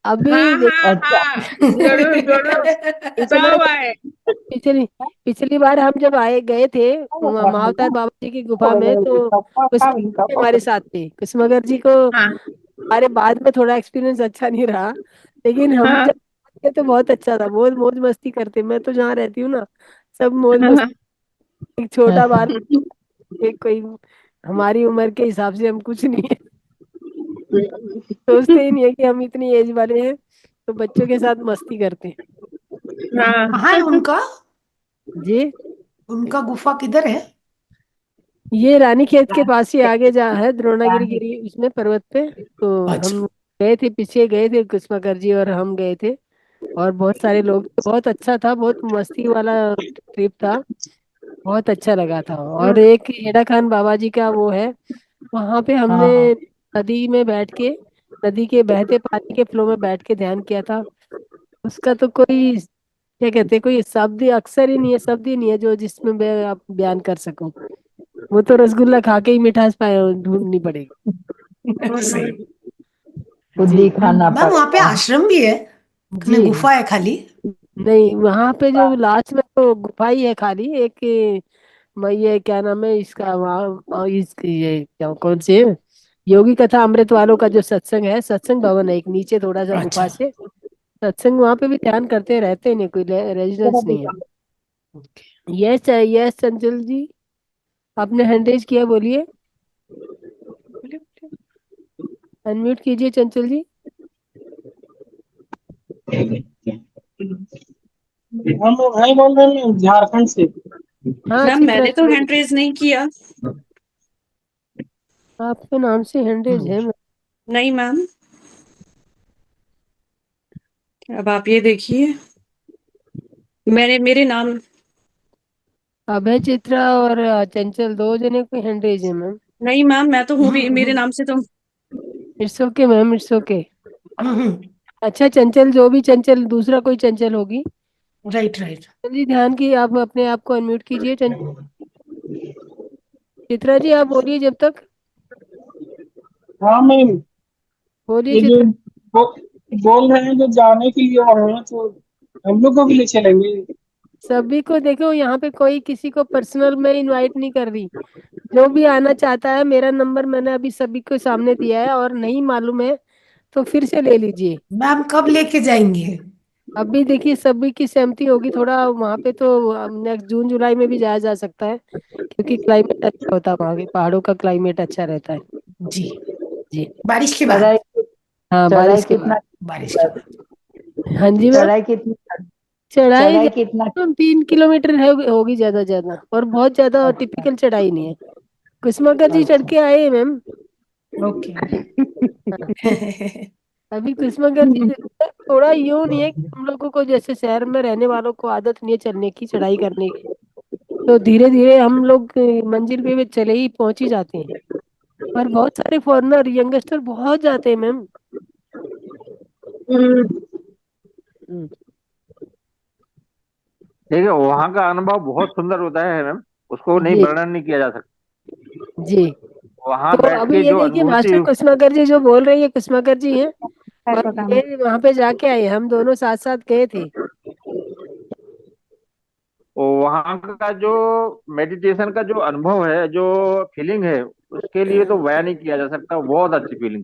अभी हाँ हाँ अच्छा। हाँ, जरूर जरूर इतना सब आए। पिछली पिछली बार हम जब आए गए थे महाअवतार बाबा जी की गुफा में, तो कुसुम हमारे साथ थे। कुसुमगर जी को हाँ हमारे बाद में थोड़ा एक्सपीरियंस अच्छा नहीं रहा, लेकिन हम हाँ जब थे तो बहुत अच्छा था, बहुत मौज मस्ती करते। मैं तो जहाँ रहती हूँ ना, सब मौज हाँ। मस्ती। एक छोटा बाल, एक कोई हमारी उम्र के हिसाब से हम कुछ नहीं है, सोचते ही नहीं है कि हम इतनी एज वाले हैं, तो बच्चों के साथ मस्ती करते हैं। हाँ कहाँ है उनका? जी, उनका गुफा किधर है? ये रानीखेत के पास ही आगे जा है, द्रोणागिरी गिरी उसमें पर्वत पे। तो अच्छा। हम गए थे, पीछे गए थे, कुसुमाकर जी और हम गए थे, और बहुत सारे लोग थे। बहुत अच्छा था, बहुत मस्ती वाला ट्रिप था, बहुत अच्छा लगा था। और एक हेडा खान बाबा जी का वो है, वहां पे हमने हाँ नदी में बैठ के, नदी के बहते पानी के फ्लो में बैठ के ध्यान किया था। उसका तो कोई क्या कहते हैं, कोई शब्द ही अक्सर ही नहीं है, शब्द ही नहीं है जो जिसमें मैं आप बयान कर सको। वो तो रसगुल्ला खा के ही मिठास पाए ढूंढनी पड़ेगी। सही। खुद जी ही खाना मैम वहाँ पे पड़ता है। आश्रम भी है? जी। नहीं गुफा है खाली? नहीं, वहां पे जो लास्ट में तो गुफा ही है खाली एक। मैं ये क्या नाम है इसका, वहाँ इसकी ये क्या कौन से योगी कथा अमृत वालों का जो सत्संग है, सत्संग भवन है एक नीचे थोड़ा सा गुफा अच्छा। से। सत्संग वहां पे भी ध्यान करते रहते हैं, नहीं कोई रेजिडेंस नहीं है। यस यस चंचल जी, आपने हैंड रेज किया, बोलिए। अनम्यूट कीजिए चंचल जी। हम लोग हैं बोल रहे हैं झारखंड से। हाँ मैम मैंने चित्रा, तो हैंड रेज नहीं किया। आपके नाम से हैंड रेज है। नहीं मैम, अब आप ये देखिए। मेरे नाम। अभय चित्रा और चंचल दो जने को हैंड रेज है मैम। नहीं मैम, मैं तो हूँ भी, मेरे नाम से तो। It's okay ma'am, it's okay. Hmm. अच्छा चंचल, जो भी चंचल, दूसरा कोई चंचल होगी। Right right. जी ध्यान की, आप अपने आप को अनम्यूट कीजिए। चित्रा जी आप बोलिए जब तक। हाँ मैम, बोलिए ये जो चित्रा। बोल रहे हैं जो जाने के लिए वहाँ है, तो हम लोग को भी ले चलेंगे। सभी को देखो, यहाँ पे कोई किसी को पर्सनल में इनवाइट नहीं कर रही। जो भी आना चाहता है, मेरा नंबर मैंने अभी सभी को सामने दिया है, और नहीं मालूम है तो फिर से ले लीजिए। मैम कब लेके जाएंगे? अभी देखिए सभी की सहमति होगी, थोड़ा वहाँ पे तो नेक्स्ट जून जुलाई में भी जाया जा सकता है, क्योंकि क्लाइमेट अच्छा होता है, वहाँ के पहाड़ों का क्लाइमेट अच्छा रहता है। जी। जी। बारिश के बाद। चढ़ाई हाँ चढ़ाई बारिश के बाद। कितना बारिश के बाद। हाँ जी मैम। चढ़ाई कितनी चढ़ाई चढ़ाई कितना? 3 किलोमीटर है, होगी ज्यादा ज्यादा, और बहुत ज्यादा अच्छा। टिपिकल चढ़ाई नहीं है। कुसुमाकर जी चढ़ अच्छा। के आए हैं मैम। ओके। हाँ, अभी कुसुमाकर जी थोड़ा यूं नहीं है कि हम लोगों को जैसे शहर में रहने वालों को आदत नहीं है चलने की, चढ़ाई करने की, तो धीरे धीरे हम लोग मंजिल पे भी चले ही पहुंच ही जाते हैं। पर बहुत सारे फॉरेनर यंगस्टर बहुत जाते हैं मैम। हम्म, ठीक है, वहाँ का अनुभव बहुत सुंदर होता है मैम, उसको नहीं जी वर्णन नहीं किया जा सकता। जी। वहाँ तो बैठ अभी के ये जो देखिए अनुभूति। मास्टर कुसुमाकर जी जो बोल रही है, कुसुमाकर जी हैं, और ये वहां पे जाके आए, हम दोनों साथ साथ गए थे। वहाँ का जो मेडिटेशन का जो अनुभव है, जो फीलिंग है, उसके लिए तो बयान नहीं किया जा सकता, बहुत अच्छी फीलिंग।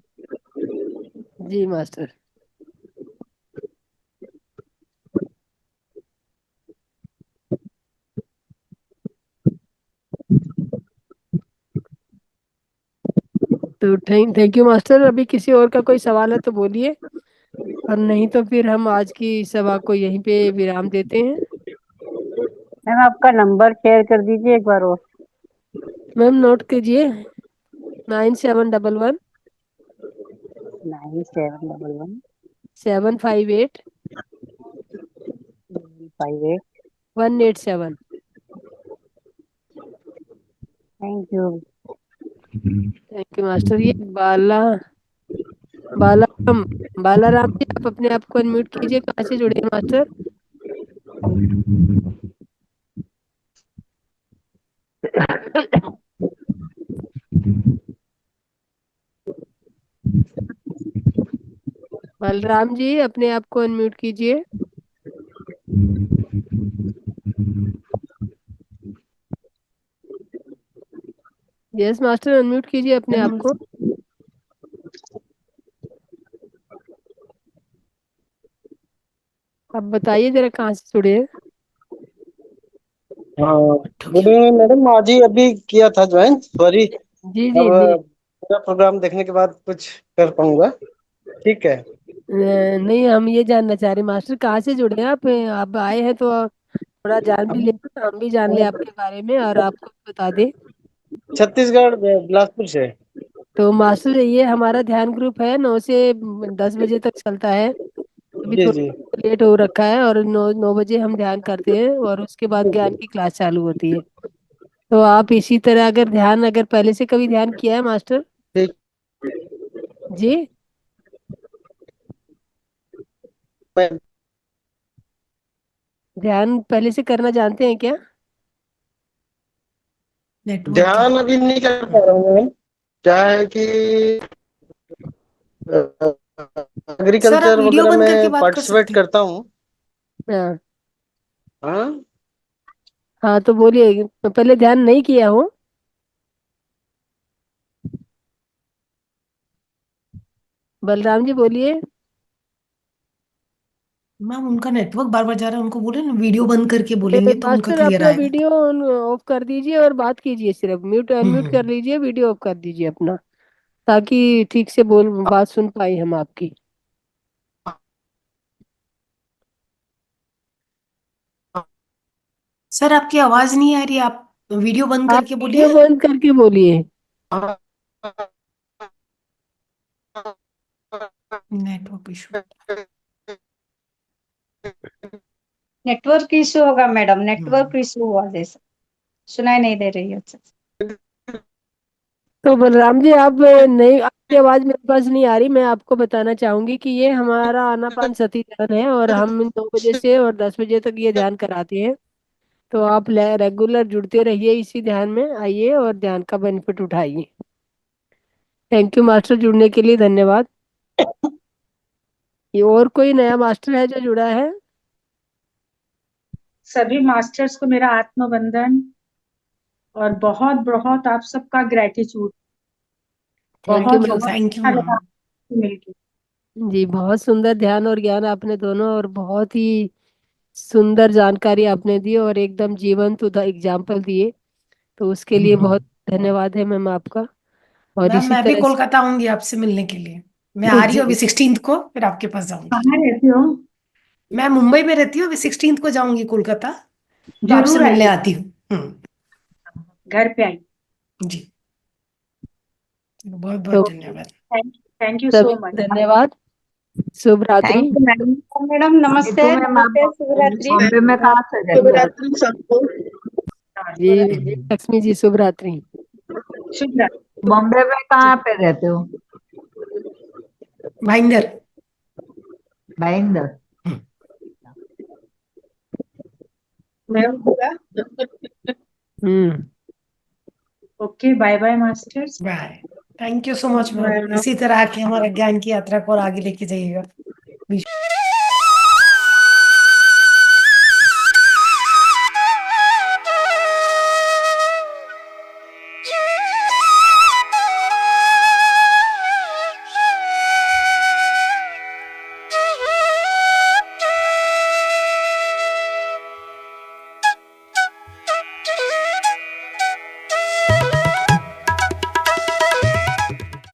जी मास्टर। तो थैंक यू मास्टर। अभी किसी और का कोई सवाल है तो बोलिए, और नहीं तो फिर हम आज की सभा को यहीं पे विराम देते हैं। मैम आपका नंबर शेयर कर दीजिए एक बार और। मैम नोट कीजिए, 9711 9711 758 58। 187। Thank you. Thank you master. ये बालाराम बालाराम जी, आप अपने आप को अनम्यूट कीजिए। कहाँ से जुड़े हैं मास्टर? बलराम जी अपने आप को अनम्यूट कीजिए। यस मास्टर, अनम्यूट कीजिए अपने आप को। अब बताइए जरा कहाँ से जुड़े हैं। हाँ गुड इवनिंग मैडम, आज ही अभी किया था ज्वाइन, सॉरी। जी अब जी नहीं। पूरा प्रोग्राम देखने के बाद कुछ कर पाऊंगा। ठीक है। नहीं, हम ये जानना चाह रहे मास्टर कहाँ से जुड़े हैं आप आए हैं तो थोड़ा जान भी ले, हम भी जान ले आपके बारे में, और आपको भी बता दें। छत्तीसगढ़ बिलासपुर से। तो मास्टर ये हमारा ध्यान ग्रुप है, 9 से 10 बजे तक चलता है। अभी जी जी। थोड़ा लेट हो रखा है, और 9 9 बजे हम ध्यान करते हैं, और उसके बाद ज्ञान की क्लास चालू होती है। तो आप इसी तरह अगर पहले से कभी ध्यान किया है मास्टर? ठीक। जी। मैं ध्यान पहले से करना जानते हैं क्या? नेटवर्क की। ध्यान अभी नहीं कर पा रहा हूँ मैम। क्या है कि सर आप एग्रीकल्चर वीडियो वगैरह बंद करके में बात कर पार्टिसिपेट सकते हैं। करता हूँ। हाँ। हाँ। हाँ तो बोलिए, पहले ध्यान नहीं किया हो? बलराम जी बोलिए। मैम उनका नेटवर्क बार बार जा रहा है, उनको बोले ना वीडियो बंद करके बोलेंगे तो उनका मास्टर क्लियर अपना आएगा। वीडियो ऑफ कर दीजिए और बात कीजिए, सिर्फ म्यूट अनम्यूट कर हम्म। लीजिए, वीडियो ऑफ कर दीजिए अपना, ताकि ठीक से बोल बात सुन पाए हम आपकी। सर आपकी आवाज नहीं आ रही, आप वीडियो बंद आप करके वीडियो बोलिए। बंद करके बोलिए। Network issue. नेटवर्क इशू होगा मैडम, नेटवर्क इशू हुआ जैसा, सुनाई नहीं दे रही है अच्छा से। तो बलराम जी आप नहीं, आपकी आवाज मेरे पास नहीं आ रही। मैं आपको बताना चाहूंगी कि ये हमारा आनापान सती ध्यान है और हम 9 बजे से और 10 बजे तक ये ध्यान कराते हैं। तो आप रेगुलर जुड़ते रहिए इसी ध्यान में, आइए और ध्यान का बेनिफिट उठाइए। थैंक यू मास्टर, जुड़ने के लिए धन्यवाद। ये और कोई नया मास्टर है जो जुड़ा है? सभी मास्टर्स को मेरा आत्मवंदन और बहुत बहुत आप सबका ग्रेटिट्यूड। थैंक यू बहुत मैम। बहुत थैंक यू अच्छा मैम। लगा आपसे मिलके। जी बहुत सुंदर ध्यान और ज्ञान आपने दोनों, और बहुत ही सुंदर जानकारी आपने दी और एकदम जीवंत एग्जाम्पल दिए। तो उसके लिए बहुत धन्यवाद है मैम आपका। और मैम इसी मैं भी तरह से कोलकाता आऊंगी आपसे मिलने के लिए। मैं आ रही हूँ अभी जी 16th को, फिर आपके पास जाऊंगी। कहाँ रहते हो? मैं मुंबई में रहती हूँ, अभी 16th को जाऊंगी कोलकाता, तो आपसे जरूर मिलने आइए, आती हूँ। घर पे आइए। जी, बहुत बहुत तो धन्यवाद। थैंक यू सभी सो को मच। धन्यवाद। शुभ रात्रि। Thank you ma'am. मैडम नमस्ते, नीतू मैम, आप नमस्ते, शुभ रात्रि। बॉम्बे में कहाँ से रहते शुभ हो? रात्रि सबको। जी लक्ष्मी जी शुभ रात्रि। शुभ रात्रि। बॉम्बे में कहाँ पे रहते हो? भाईंदर। भाईंदर। मैं पूरा hmm. Okay, bye bye masters. Bye. Thank you so much ma'am, इसी तरह आके हमारा ज्ञान की यात्रा को और आगे लेके जाइएगा।